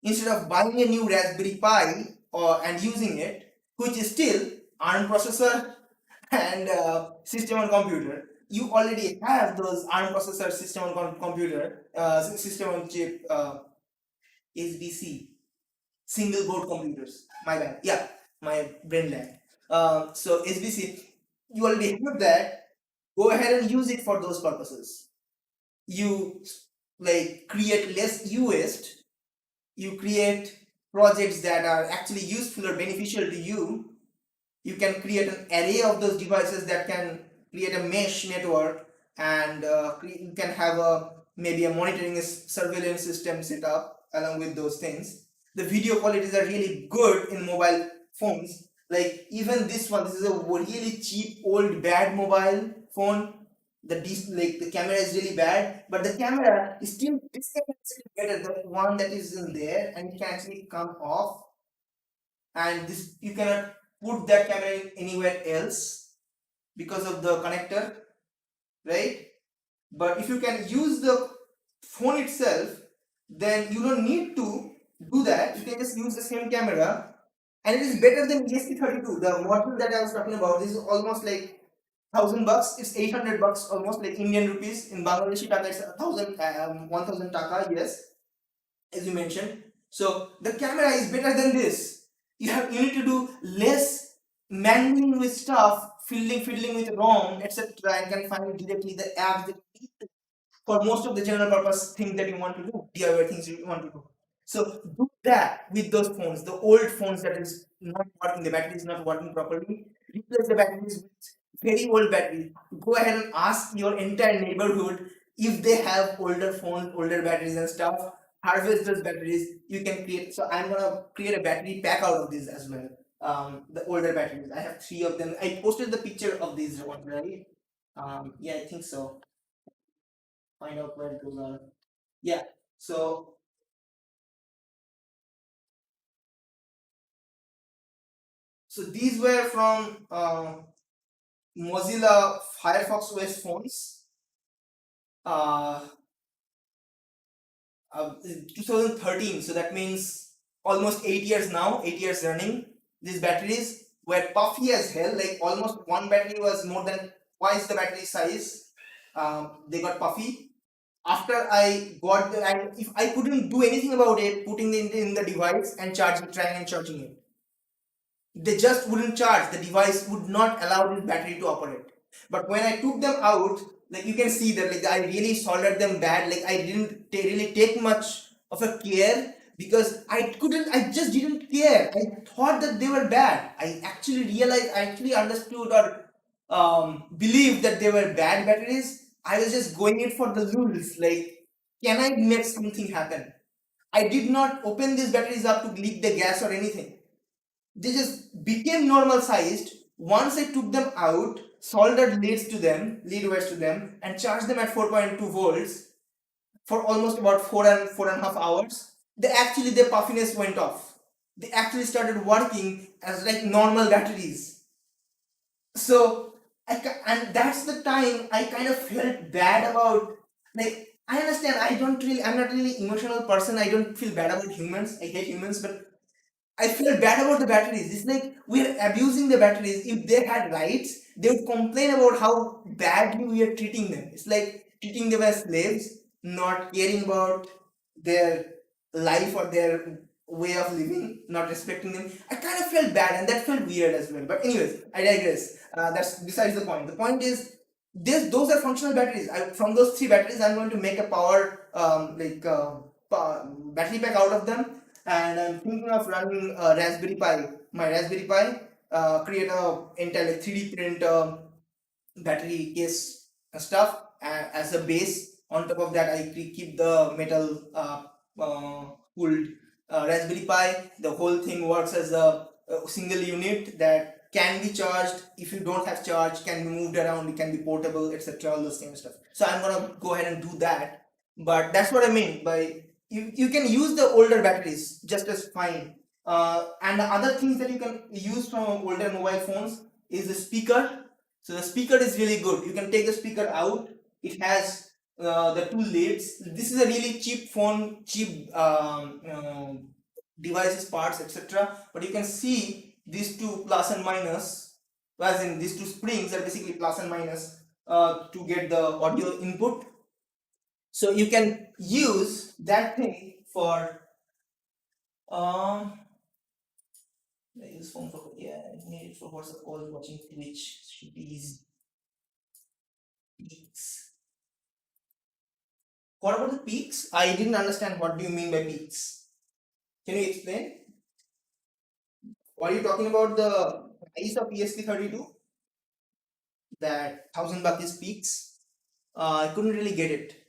Speaker 1: Instead of buying a new Raspberry Pi and using it, which is still ARM processor and system on computer, you already have those ARM processor, system on computer, system on chip, SBC, single board computers. My bad. Yeah, my brain lag. So SBC, you already have that. Go ahead and use it for those purposes. You, like, create less waste. You create projects that are actually useful or beneficial to you. You can create an array of those devices that can create a mesh network, and you can have a maybe a monitoring surveillance system set up along with those things. The video qualities are really good in mobile phones. Like, even this is a really cheap old bad mobile phone. Like, the camera is really bad, but the camera is still, this camera is still better than the one that is in there, and it can actually come off, and this you cannot put that camera in anywhere else because of the connector, right? But if you can use the phone itself, then you don't need to do that. You can just use the same camera, and it is better than ESP32. The model that I was talking about is almost like $1,000. It's 800 bucks, almost like Indian rupees. In Bangladeshi taka, it's 1,000 taka. Yes, as you mentioned. So the camera is better than this. You need to do less mangling with stuff, fiddling with ROM, etc., and can find directly the apps that you need for most of the general purpose things that you want to do, DIY things you want to do. So do that with those phones, the old phones that is not working, the battery is not working properly. Replace the batteries with very old batteries. Go ahead and ask your entire neighborhood if they have older phones, older batteries and stuff. Harvest those batteries. You can create. So I'm gonna create a battery pack out of this as well. The older batteries. I have 3 of them. I posted the picture of these one, right? Yeah, I think so. Find out where those are. Yeah. So these were from Mozilla Firefox OS phones. Uh, 2013. So that means almost 8 years now. 8 years running. These batteries were puffy as hell. Like, almost one battery was more than twice the battery size. They got puffy. After I got the, and if I couldn't do anything about it, putting it in the device and trying and charging it, they just wouldn't charge. The device would not allow this battery to operate. But when I took them out, like, you can see that, like, I really soldered them bad. Like, I didn't really take much of a care, because I just didn't care. I thought that they were bad. I actually realized, I actually understood, or believed that they were bad batteries. I was just going it for the lulz. Like, can I make something happen? I did not open these batteries up to leak the gas or anything. They just became normal sized once I took them out, soldered lead wires to them, and charged them at 4.2 volts for almost about 4.5 hours. Their puffiness went off. They actually started working as like normal batteries. So and that's the time I kind of felt bad about, like, I understand, I'm not really emotional person. I don't feel bad about humans. I hate humans, but I feel bad about the batteries. It's like we're abusing the batteries. If they had rights, they would complain about how badly we are treating them. It's like treating them as slaves, not caring about their life or their way of living, not respecting them. I kind of felt bad, and that felt weird as well. But anyways, I digress. That's besides the point. The point is, those are functional batteries. From those 3 batteries, I'm going to make a power battery pack out of them, and I'm thinking of running a my Raspberry Pi, create a entire, like, 3D print battery case and stuff as a base. On top of that, I keep the metal cooled Raspberry Pi. The whole thing works as a single unit that can be charged. If you don't have charge, can be moved around, it can be portable, etc. All those kind of stuff. So I'm gonna go ahead and do that. But that's what I mean by you can use the older batteries just as fine. And the other things that you can use from older mobile phones is the speaker. So the speaker is really good. You can take the speaker out. It has the two lids. This is a really cheap phone, cheap devices, parts, etc. But you can see these two plus and minus, as in these two springs are basically plus and minus to get the audio input. So you can use that thing for I use phone for I need it for WhatsApp calls, watching Twitch. Should be easy. Peaks. What about the peaks? I didn't understand what do you mean by peaks. Can you explain? Are you talking about the price of ESP32? That $1,000 is peaks? I couldn't really get it.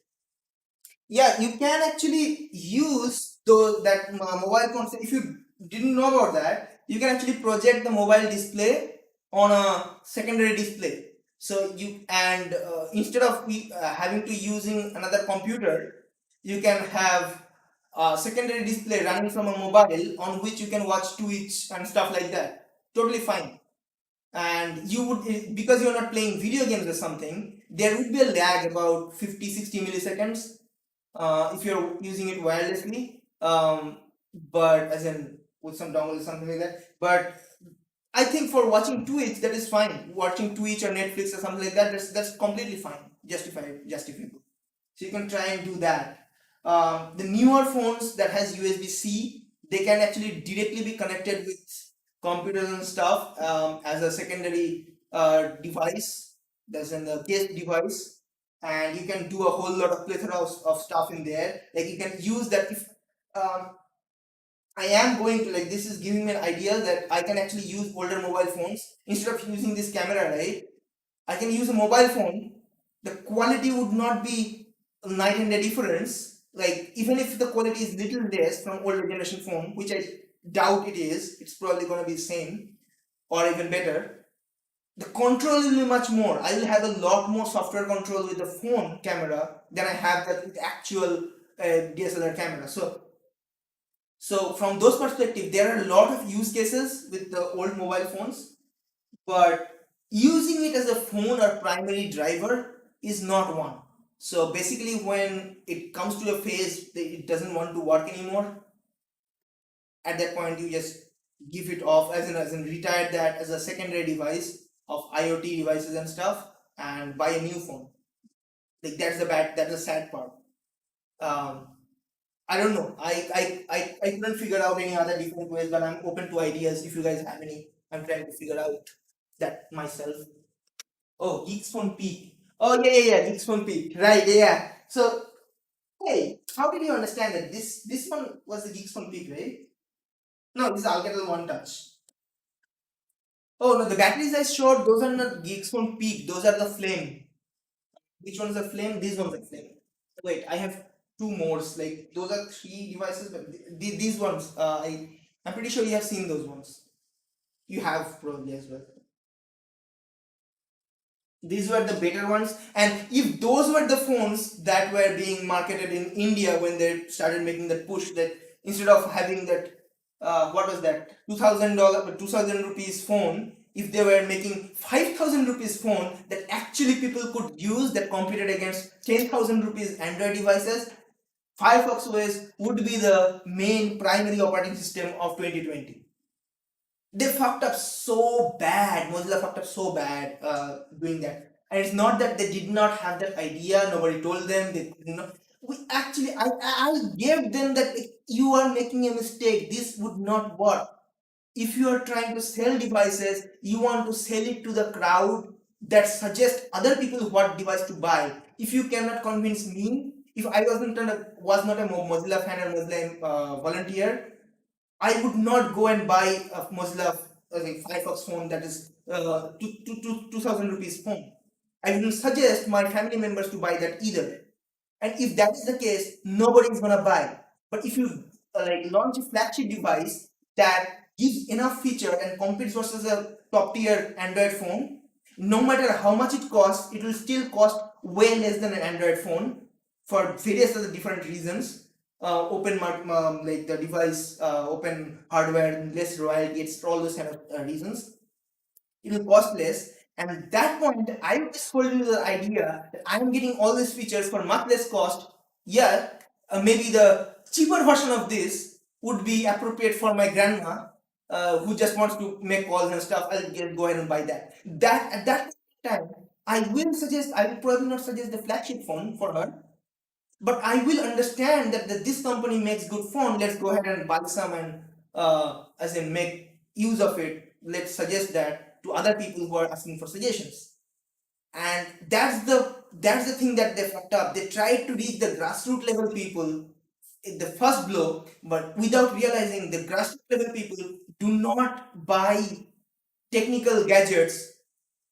Speaker 1: Yeah, you can actually use those that mobile phones. If you didn't know about that, you can actually project the mobile display on a secondary display. So you and instead of having to using another computer, you can have a secondary display running from a mobile on which you can watch Twitch and stuff like that. Totally fine. And you would because you're not playing video games or something, there would be a lag about 50-60 milliseconds if you're using it wirelessly, but as in with some dongle or something like that. But I think for watching Twitch, that is fine. Watching Twitch or Netflix or something like that, that's completely fine, justifiable. So you can try and do that. The newer phones that has USB-C, they can actually directly be connected with computers and stuff as a secondary device. That's in the case device, and you can do a whole lot of plethora of stuff in there. Like you can use that if I am going to like this is giving me an idea that I can actually use older mobile phones instead of using this camera, right? I can use a mobile phone. The quality would not be a night and day difference. Like even if the quality is little less from older generation phone, which I doubt it is, it's probably gonna be the same or even better. The control will be much more. I will have a lot more software control with the phone camera than I have that with actual DSLR camera. So from those perspective, there are a lot of use cases with the old mobile phones, but using it as a phone or primary driver is not one. So basically, when it comes to a phase that it doesn't want to work anymore, at that point you just give it off as in retire that as a secondary device of IoT devices and stuff and buy a new phone. Like that's the sad part. Um, I don't know. I couldn't figure out any other different ways, but I'm open to ideas if you guys have any. I'm trying to figure out that myself. Oh, Geeks Phone Peak. Oh yeah. Geeks Phone Peak. Right, yeah. So hey, how did you understand that this one was the Geeks Phone Peak, right? No, this is Alcatel One Touch. Oh no, the batteries I showed, those are not Geeks Phone Peak, those are the Flame. Which one's the Flame? These ones are Flame. Wait, I have two more. Like those are three devices, but these ones, I'm pretty sure you have seen those ones. You have probably as well. These were the better ones, and if those were the phones that were being marketed in India when they started making that push, that instead of having that what was that $2,000 2,000 rupees phone, if they were making 5,000 rupees phone that actually people could use that competed against 10,000 rupees Android devices, Firefox OS would be the main primary operating system of 2020. They fucked up so bad. Mozilla fucked up so bad doing that. And it's not that they did not have that idea. Nobody told them. They could not. We actually, I gave them that you are making a mistake. This would not work. If you are trying to sell devices, you want to sell it to the crowd that suggest other people what device to buy. If you cannot convince me, if I was not a Mozilla fan or Mozilla volunteer, I would not go and buy a Mozilla like Firefox phone that is 2,000 rupees phone. I wouldn't suggest my family members to buy that either. And if that is the case, nobody is gonna buy. But if you like launch a flagship device that gives enough feature and competes versus a top tier Android phone, no matter how much it costs, it will still cost way less than an Android phone for various other different reasons. Like the device, open hardware, less royalties, all those kind of reasons. It will cost less. And at that point, I was holding to the idea that I'm getting all these features for much less cost. Yeah, maybe the cheaper version of this would be appropriate for my grandma who just wants to make calls and stuff. Go ahead and buy that. That at that time, I will probably not suggest the flagship phone for her, but I will understand that this company makes good phone. Let's go ahead and buy some and as in make use of it. Let's suggest that to other people who are asking for suggestions. And that's the thing that they fucked up. They tried to reach the grassroots level people in the first blow, but without realizing the grassroots level people do not buy technical gadgets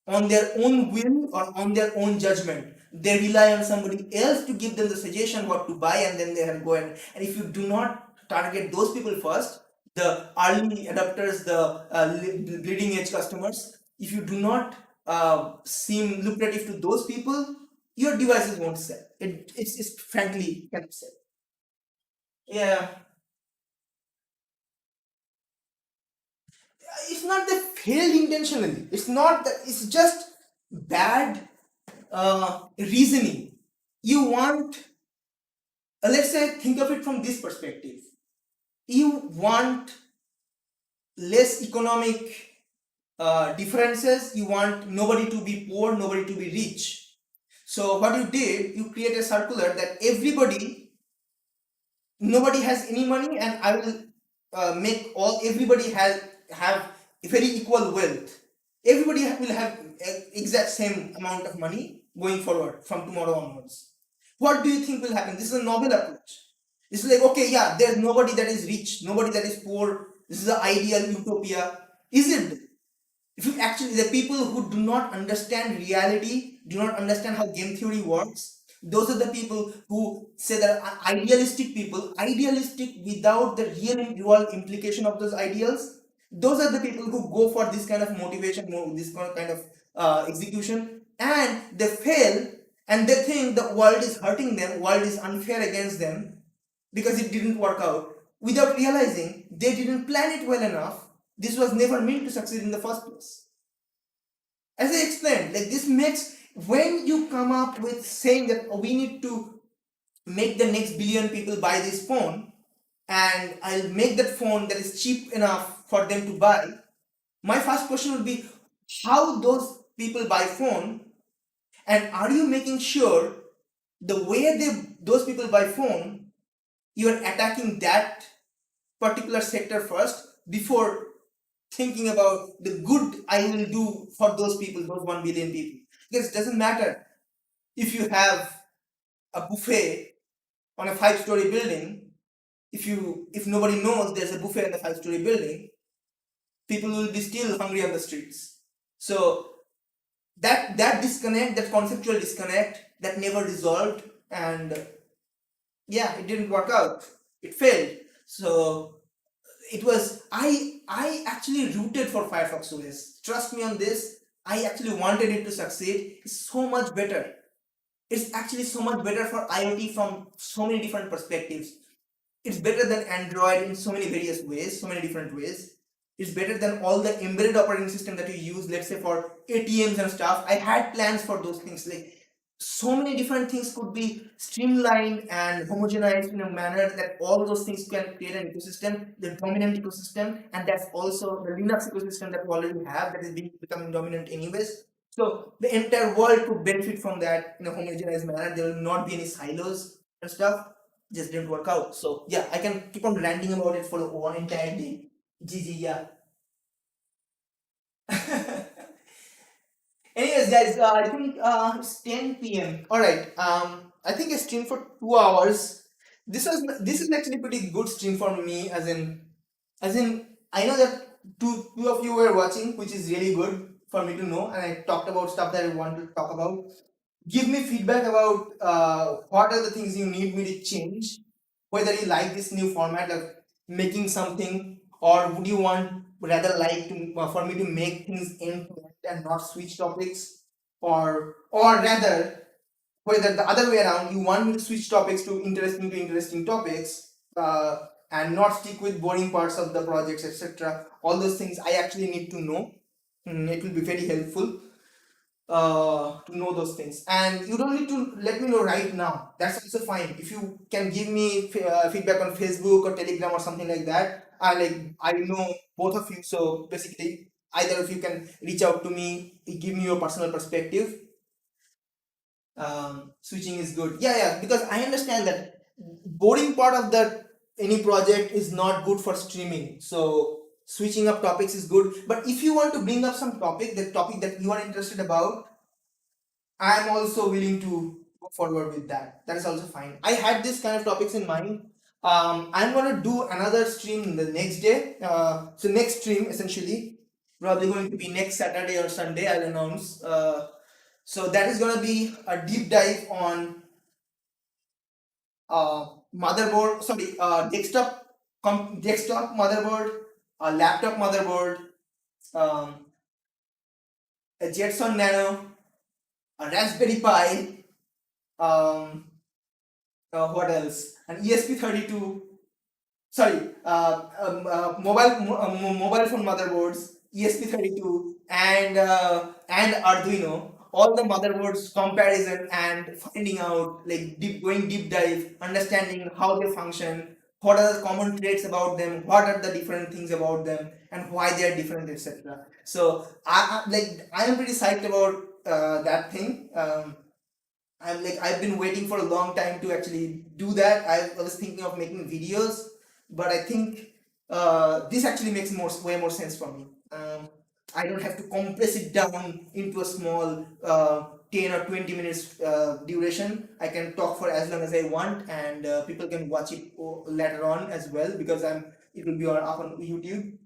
Speaker 1: on their own will or on their own judgment. They rely on somebody else to give them the suggestion what to buy, and then they have go and if you do not target those people first, the early adopters, the bleeding edge customers, if you do not seem lucrative to those people, your devices won't sell. It's frankly cannot sell. Yeah, it's not that failed intentionally. It's not that. It's just bad reasoning. You want, let's say, think of it from this perspective. You want less economic differences. You want nobody to be poor, nobody to be rich. So what you did, you create a circular that nobody has any money, and I will make everybody have a very equal wealth. Everybody will have exact same amount of money going forward from tomorrow onwards. What do you think will happen? This is a novel approach. This is like, okay, yeah, there's nobody that is rich, nobody that is poor. This is the ideal utopia. Is it? If you actually, the people who do not understand reality, do not understand how game theory works, those are the people who say that idealistic people, idealistic without the real world implication of those ideals. Those are the people who go for this kind of motivation, this kind of execution, and they fail, and they think the world is hurting them, world is unfair against them because it didn't work out, without realizing they didn't plan it well enough. This was never meant to succeed in the first place. As I explained, like this makes, when you come up with saying that we need to make the next billion people buy this phone, and I'll make that phone that is cheap enough for them to buy, my first question would be how those people buy phone, and are you making sure the way those people buy phone, you are attacking that particular sector first before thinking about the good I will do for those people, those 1 billion people. Because it doesn't matter if you have a buffet on a 5-story building. If nobody knows there's a buffet in a 5-story building, people will be still hungry on the streets. So that disconnect, that conceptual disconnect, that never resolved, and yeah, it didn't work out. It failed. So it was, I actually rooted for Firefox OS. Trust me on this. I actually wanted it to succeed. It's so much better. It's actually so much better for IoT from so many different perspectives. It's better than Android in so many various ways, so many different ways. It's better than all the embedded operating system that you use, let's say for ATMs and stuff. I had plans for those things. Like so many different things could be streamlined and homogenized in a manner that all those things can create an ecosystem, the dominant ecosystem, and that's also the Linux ecosystem that we already have that is becoming dominant anyways. So the entire world could benefit from that in a homogenized manner. There will not be any silos and stuff. Just didn't work out. So yeah, I can keep on ranting about it for one entire day. GG, yeah. Anyways, guys, I think it's 10 p.m. All right. I think I streamed for 2 hours. This is actually pretty good stream for me. As in, I know that two of you were watching, which is really good for me to know. And I talked about stuff that I wanted to talk about. Give me feedback about what are the things you need me to change. Whether you like this new format of making something, or would you want rather like to for me to make things end to end and not switch topics, or rather whether the other way around, you want me to switch topics to interesting topics, and not stick with boring parts of the projects, etc. All those things I actually need to know. It will be very helpful to know those things, and you don't need to let me know right now. That's also fine. If you can give me feedback on Facebook or Telegram or something like that, I know both of you, so basically either of you can reach out to me, give me your personal perspective. Switching is good. Yeah, yeah, because I understand that boring part of the any project is not good for streaming. So switching up topics is good. But if you want to bring up some topic, the topic that you are interested about, I am also willing to go forward with that. That is also fine. I had this kind of topics in mind. I'm gonna do another stream the next day. So next stream essentially probably going to be next Saturday or Sunday. I'll announce. So that is gonna be a deep dive on motherboard. Sorry, desktop motherboard, a laptop motherboard, um, a Jetson Nano, a Raspberry Pi. Um, what else? An ESP32. Sorry, mobile phone motherboards, ESP32, and Arduino. All the motherboards comparison and finding out, like going deep dive, understanding how they function, what are the common traits about them, what are the different things about them, and why they are different, etc. So I am pretty psyched about that thing. I've been waiting for a long time to actually do that. I was thinking of making videos, but I think this actually makes way more sense for me. I don't have to compress it down into a small 10 or 20 minutes duration. I can talk for as long as I want, and people can watch it later on as well, because it will be up on YouTube.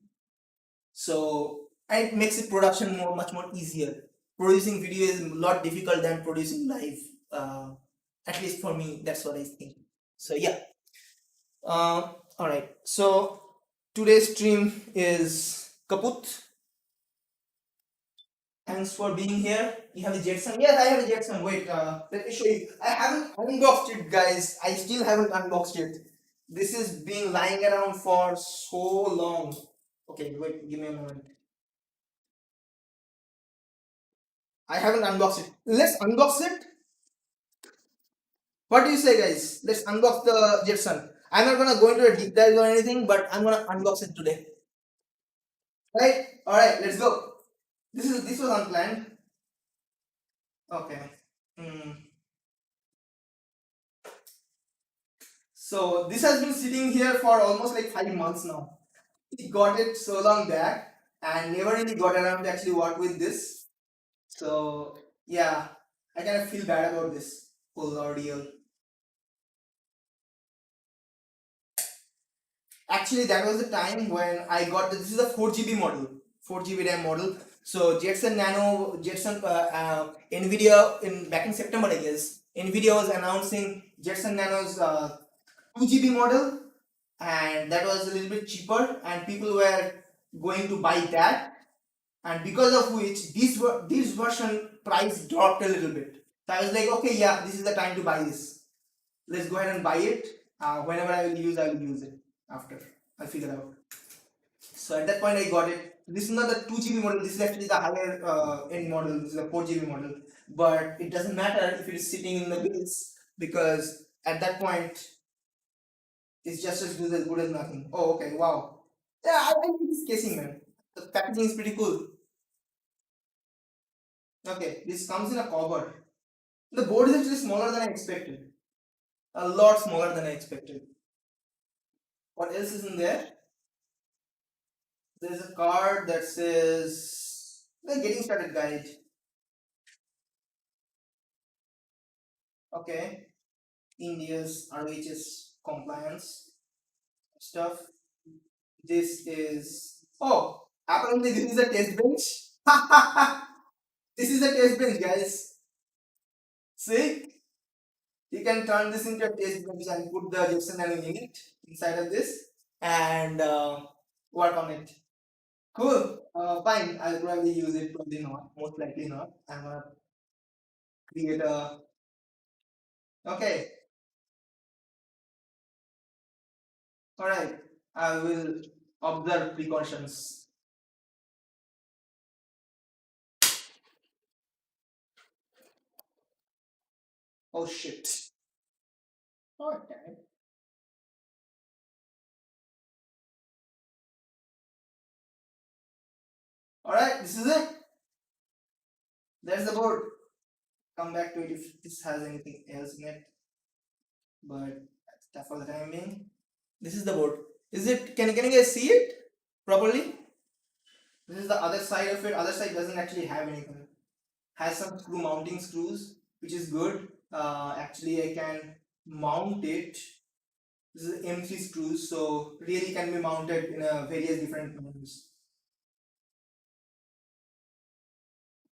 Speaker 1: So, and it makes it production much more easier. Producing video is a lot difficult than producing live. uh, at least for me, that's what I think. So yeah. All right, so today's stream is kaput. Thanks for being here. You have a Jetson? Yes, I have a Jetson. Wait, let me show you. I haven't unboxed it, guys. I still haven't unboxed it. This is being lying around for so long. Okay, wait, give me a moment. I haven't unboxed it. Let's unbox it. What do you say, guys? Let's unbox the Jetson. I'm not gonna go into a deep dive or anything, but I'm gonna unbox it today. Right? All right, let's go. This was unplanned. Okay. Hmm. So this has been sitting here for almost like 5 months now. We got it so long back and never really got around to actually work with this. So yeah, I kind of feel bad about this whole ordeal. Actually, that was the time when I got this is a 4 GB model, 4 GB RAM model. So Jetson Nano, Nvidia in back in September, I guess. Nvidia was announcing Jetson Nano's 2 GB model, and that was a little bit cheaper, and people were going to buy that, and because of which this version price dropped a little bit. So I was like, okay, yeah, this is the time to buy this. Let's go ahead and buy it. Whenever I will use it after. I'll figure out. So at that point, I got it. This is not the 2 GB model. This is actually the higher end model. This is a 4 GB model. But it doesn't matter if it is sitting in the base, because at that point, it's just as good as nothing. Oh, okay. Wow. Yeah, I like this casing, man. The packaging is pretty cool. Okay, this comes in a cover. The board is actually smaller than I expected. A lot smaller than I expected. What else is in there? There's a card that says the getting started guide. Okay, India's RHS compliance stuff. This is apparently this is a test bench. This is a test bench, guys. See, you can turn this into a test bench and put the Jetson Nano unit inside of this. and work on it. Cool. Fine. I'll probably use it. Probably not. Most likely not. I'm gonna create a. Okay. All right. I will observe precautions. Oh shit. Okay. All right. This is it. There's the board. Come back to it if this has anything else in it. But that's for the time being. This is the board. Is it? Can you guys see it properly? This is the other side of it. Other side doesn't actually have anything. Has some screw mounting screws, which is good. Actually, I can mount it. This is M3 screws, so really can be mounted in various different manners.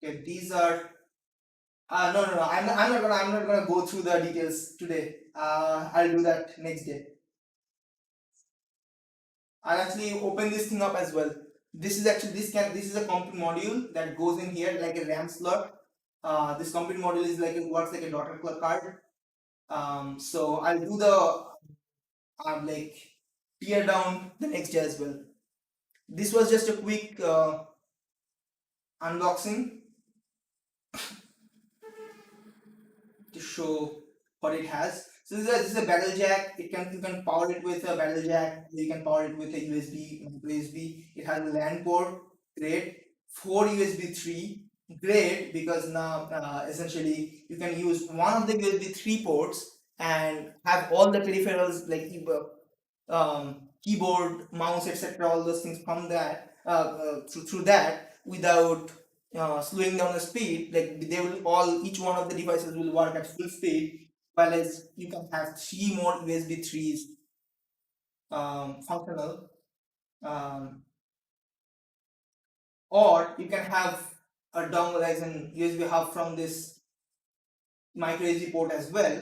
Speaker 1: Okay, these are. No. I'm not gonna go through the details today. I'll do that next day. I'll actually open this thing up as well. This is actually this is a compute module that goes in here like a RAM slot. This compute module is like works like a daughter card. So I'll do the like tear down the next day as well. This was just a quick unboxing to show what it has. So this is a battle jack. You can power it with a battle jack. You can power it with a USB, micro USB. It has a LAN port. Great. 4 USB 3. Great because now essentially you can use one of the USB 3 ports and have all the peripherals like keyboard, mouse, etc. All those things from that through that without slowing down the speed. Like they will all each one of the devices will work at full speed, while as you can have 3 more USB 3s functional, um, or you can have a dongle as an USB hub from this micro SD port as well.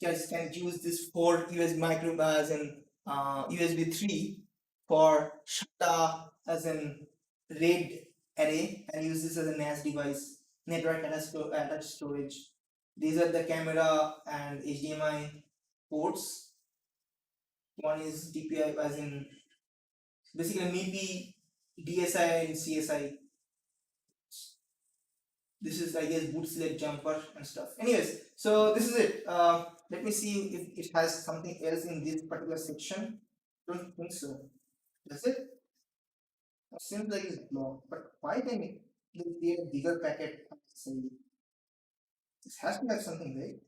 Speaker 1: You can use this 4 USB micro as an USB 3 for SATA as an RAID array and use this as a NAS device, network attached storage. These are the camera and HDMI ports. One is DPI as in basically MIPI, DSI and CSI. This is I guess boot select jumper and stuff. Anyways, so this is it. Let me see if it has something else in this particular section. Don't think so. Does it? It seems like it's blocked, but why then they create a bigger packet? This has to have something, right?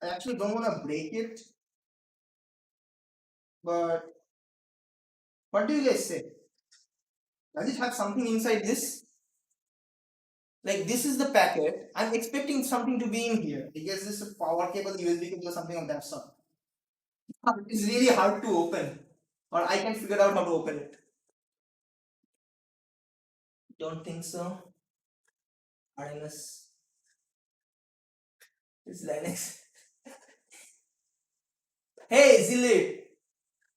Speaker 1: I actually don't want to break it, but what do you guys say? Does it have something inside this? Like this is the packet. I'm expecting something to be in here. I guess this is a power cable, USB cable, or something of that sort. It's really hard to open, or I can figure out how to open it. Don't think so. RMS is Linux. Hey, Zilit,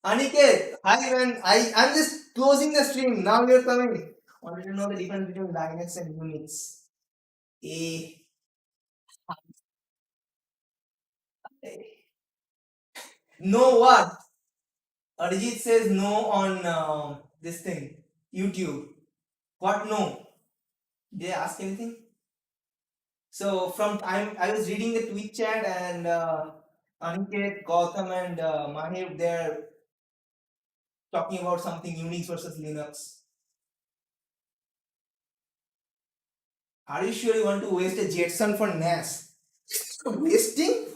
Speaker 1: Aniket, hi man. I'm just closing the stream. Now you're coming. Wanted to know the difference between Linux and Unix. Eh, no what? Arijit says no on this thing, YouTube. What no? Did I ask anything? So I was reading the tweet chat and Aniket, Gautam, and Mahir they're talking about something Unix versus Linux. Are you sure you want to waste a Jetson for NAS? Wasting?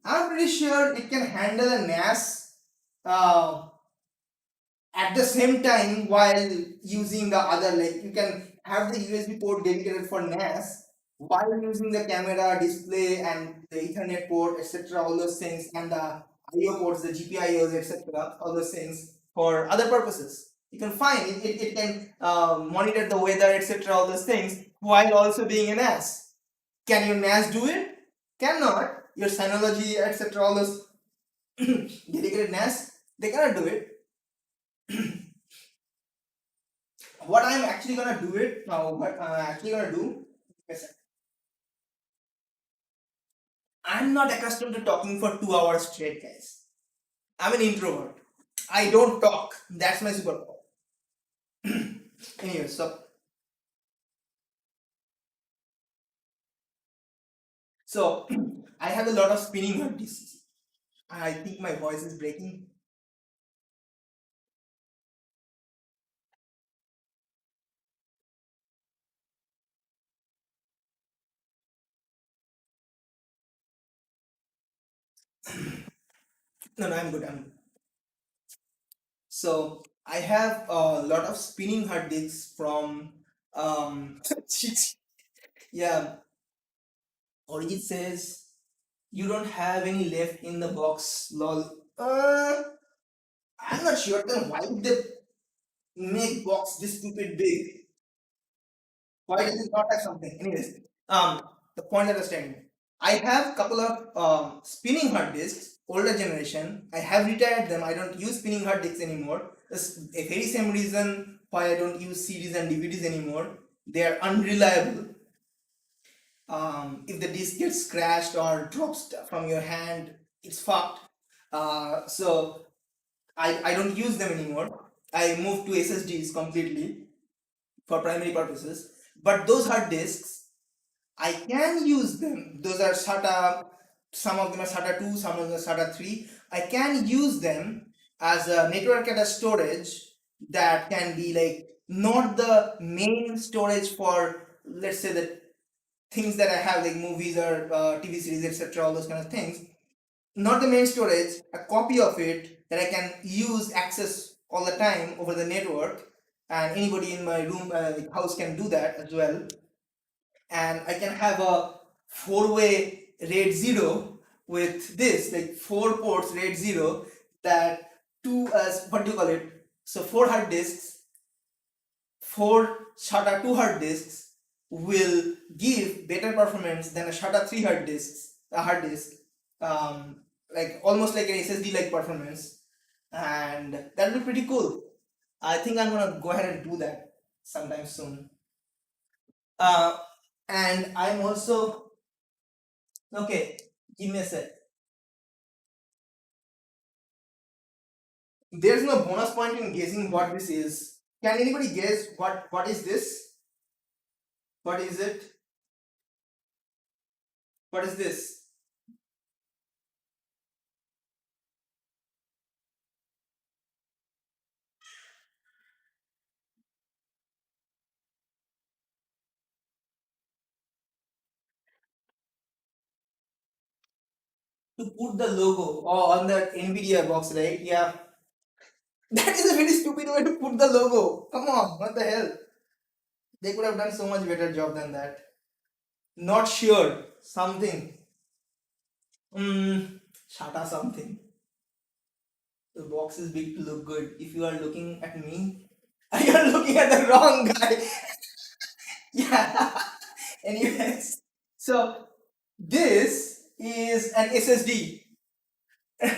Speaker 1: I'm pretty sure it can handle a NAS at the same time while using the other, like you can have the USB port dedicated for NAS while using the camera, display, and the Ethernet port, etc. All those things, and the IO ports, the GPIOs, etc. All those things for other purposes. You can find it can monitor the weather, etc. All those things while also being an NAS. Can your NAS do it? Cannot. Your Synology, etc. All those dedicated NAS, they cannot do it. What I'm actually gonna do it now, what I'm actually gonna do, yes, I'm not accustomed to talking for 2 hours straight, guys. I'm an introvert. I don't talk. That's my superpower. Anyway, so I have a lot of spinning hard disks. I think my voice is breaking. No, no, I'm good. I'm good. So I have a lot of spinning hard disks from yeah. Origin says you don't have any left in the box. Lol. I'm not sure. Then why would they make box this stupid big? Why does it not have something? Anyways, the point that I was telling you. I have couple of spinning hard disks, older generation. I have retired them. I don't use spinning hard disks anymore. That's a very same reason why I don't use CDs and DVDs anymore. They are unreliable. If the disk gets scratched or drops from your hand, it's fucked. So I don't use them anymore. I moved to SSDs completely for primary purposes. But those hard disks, I can use them. Those are SATA, some of them are SATA 2, some of them are SATA 3. I can use them as a network at a storage that can be like not the main storage for, let's say, the things that I have, like movies or TV series, etc., all those kind of things. Not the main storage, a copy of it that I can use, access all the time over the network, and anybody in my room, house can do that as well. And I can have a four-way RAID 0 with this, like 4 ports RAID 0, that two, as what do you call it? So four hard disks, four SATA 2 hard disks will give better performance than a SATA 3 hard disk, like almost like an SSD like performance, and that'll be pretty cool. I think I'm gonna go ahead and do that sometime soon. Uh, and I'm also okay. Give me a sec. There's no bonus point in guessing what this is. Can anybody guess what is this? What is it? What is this? To put the logo on the Nvidia box, right? Yeah, that is a very stupid way to put the logo. Come on, what the hell? They could have done so much better job than that. Not sure. Something. Shata something. The box is big to look good. If you are looking at me, you are looking at the wrong guy. Yeah. Anyways, so this is an SSD.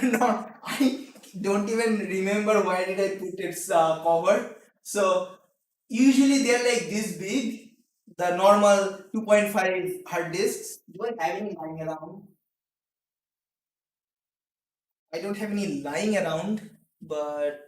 Speaker 1: No, I don't even remember why did I put its cover. So usually they're like this big. The normal 2.5 hard disks. Do I have any lying around? I don't have any lying around, but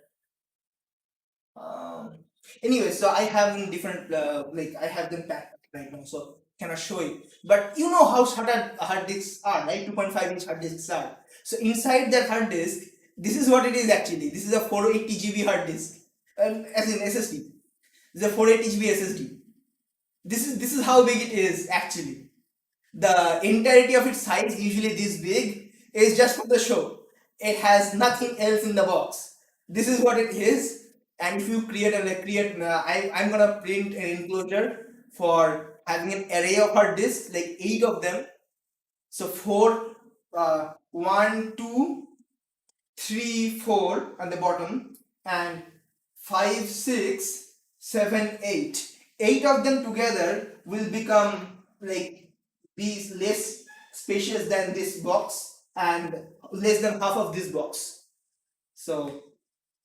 Speaker 1: um, anyway, so I have in different like I have them packed right now, so cannot show you. But you know how hard disks are, right? 2.5-inch hard disks are. So inside that hard disk, this is what it is actually. This is a 480 GB hard disk, as in SSD. This is a 480 GB SSD. This is how big it is actually. The entirety of its size, usually this big, is just for the show. It has nothing else in the box. This is what it is. And if you create a like, create, I'm gonna print an enclosure for having an array of hard disks, like 8 of them. So four, 1, 2, 3, 4 on the bottom, and 5, 6, 7, 8. 8 of them together will become like these less spacious than this box and less than half of this box. So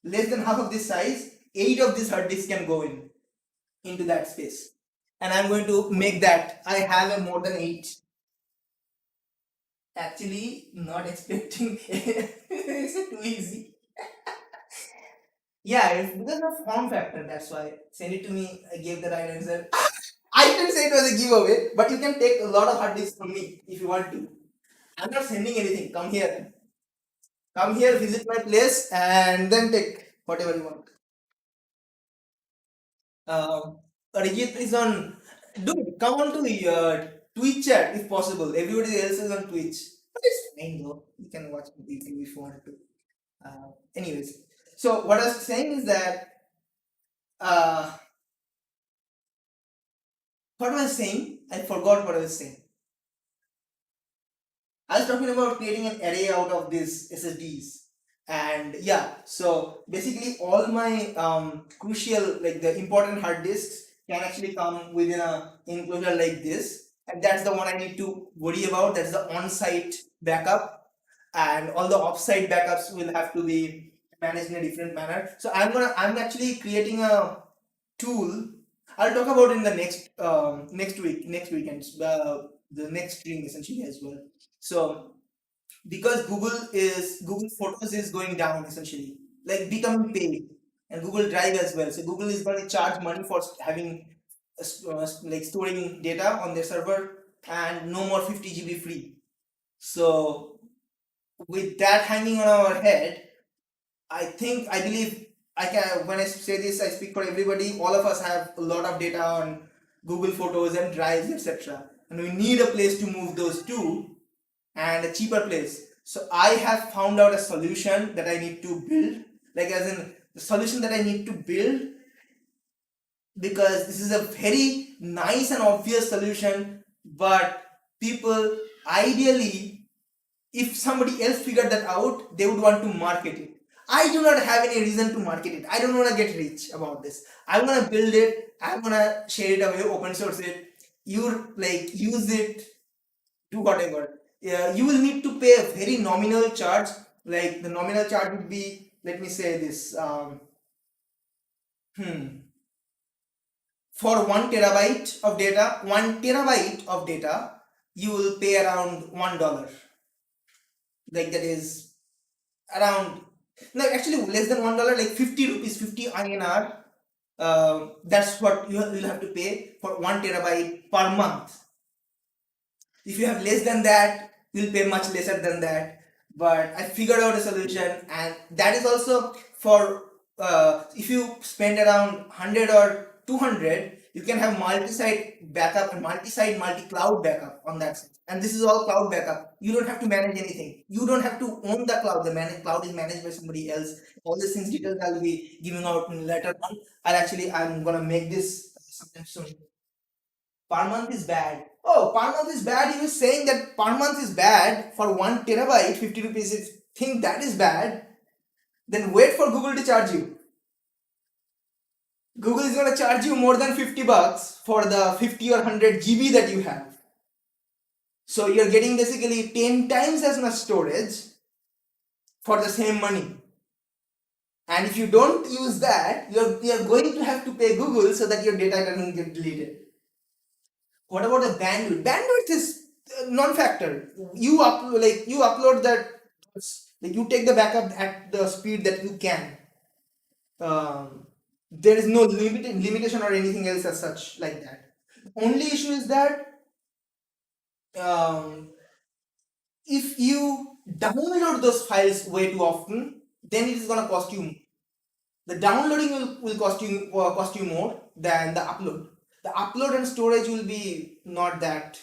Speaker 1: less than half of this size, 8 of these hard disks can go into that space. And I'm going to make that. I have a more than 8. Actually, not expecting it's too easy. Yeah, it's because of form factor. That's why. Send it to me. I gave the right answer. I didn't say it was a giveaway, but you can take a lot of hard disks from me if you want to. I'm not sending anything. Come here. Come here, visit my place, and then take whatever you want. Arijit is on. Dude, come on to Twitch chat if possible. Everybody else is on Twitch. But it's fine though. You can watch me if you want to. Anyways, so what I was saying is that uh, what was I saying? I forgot what I was saying. I was talking about creating an array out of these SSDs. And yeah, so basically all my crucial, like the important hard disks can actually come within a enclosure like this. And that's the one I need to worry about. That's the on-site backup. And all the off-site backups will have to be managed in a different manner. So I'm actually creating a tool. I'll talk about in the next weekend, the next stream essentially as well. So because Google Photos is going down essentially, like becoming paid, and Google Drive as well. So Google is going to charge money for having like storing data on their server, and no more 50 GB free. So with that hanging on our head, I believe I can, when I say this, I speak for everybody. All of us have a lot of data on Google Photos and Drives, etc. And we need a place to move those to, and a cheaper place. So I have found out a solution that I need to build, like as in the solution that I need to build, because this is a very nice and obvious solution, but people ideally, if somebody else figured that out, they would want to market it. I do not have any reason to market it. I don't want to get rich about this. I want to build it. I want to share it away, open source it. You like use it, do whatever. Yeah, you will need to pay a very nominal charge. Like the nominal charge would be, let me say this. For 1 terabyte of data, 1 terabyte of data, you will pay around $1. Like that is around, no, actually less than $1, like 50 rupees, 50 INR. That's what you will have to pay for 1 terabyte per month. If you have less than that, you'll pay much lesser than that. But I figured out a solution, and that is also for if you spend around 100 or 200, you can have multi-site backup and multi-cloud backup on that side. And this is all cloud backup. You don't have to manage anything. You don't have to own the cloud. The cloud is managed by somebody else. All these things details I'll be giving out in later on. I'm gonna make this sometime soon. Per month is bad. Oh, per month is bad. He was saying that per month is bad for 1 terabyte, 50 rupees. If you think that is bad, then wait for Google to charge you. Google is going to charge you more than 50 bucks for the 50 or 100 GB that you have. So you're getting basically 10 times as much storage for the same money. And if you don't use that, you're going to have to pay Google so that your data doesn't get deleted. What about the bandwidth? Bandwidth is non-factor. You upload that, like you take the backup at the speed that you can. There is no limitation or anything else as such like that. The only issue is that if you download those files way too often, then it is gonna cost you. The downloading will cost you more than the upload. The upload and storage will be not that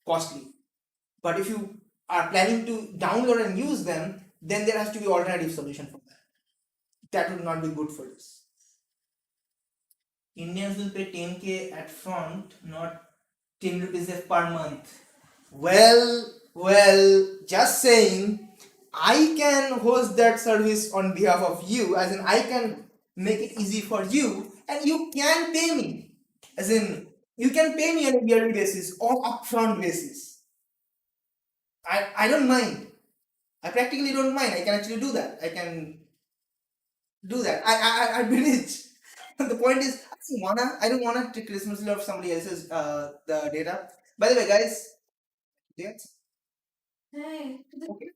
Speaker 1: costly. But if you are planning to download and use them, then there has to be alternative solution for that. That would not be good for us. Indians will pay 10k at front, not 10 rupees per month. Well, just saying, I can host that service on behalf of you, as in I can make it easy for you, and you can pay me. As in, you can pay me on a yearly basis or upfront basis. I don't mind. I practically don't mind. I can actually do that. I can do that. I'd be rich. The point is, I don't wanna take responsibility of somebody else's the data. By the way, guys, yes.
Speaker 2: Hey,
Speaker 1: Okay.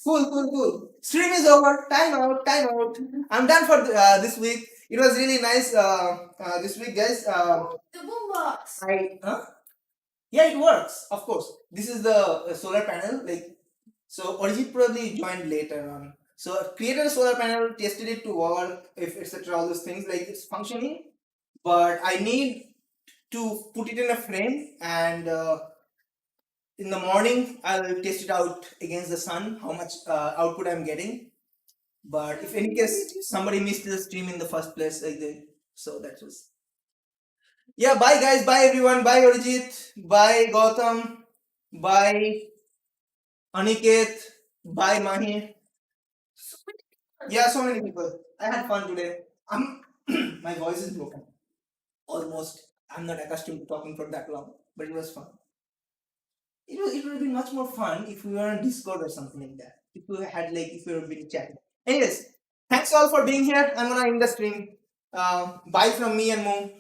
Speaker 1: Cool. Stream is over. Time out. Time out. I'm done for this week. It was really nice this week, guys.
Speaker 2: The boombox.
Speaker 1: Yeah, it works. Of course, this is the solar panel. Like, so Origin probably joined later on. So created a solar panel, tested it to work, if etc. All those things, like it's functioning. But I need to put it in a frame, and in the morning I'll test it out against the sun, how much output I'm getting. But if any case somebody missed the stream in the first place, like so that was. Yeah, bye guys, bye everyone, bye Arijit, bye Gautam, bye Aniket, bye Mahi. Yeah, so many people. I had fun today. My voice is broken. Almost. I'm not accustomed to talking for that long, but it was fun. It would have been much more fun if we were on Discord or something like that. If we had if we were been chatting. Anyways, thanks all for being here. I'm gonna end the stream. Bye from me and Mo.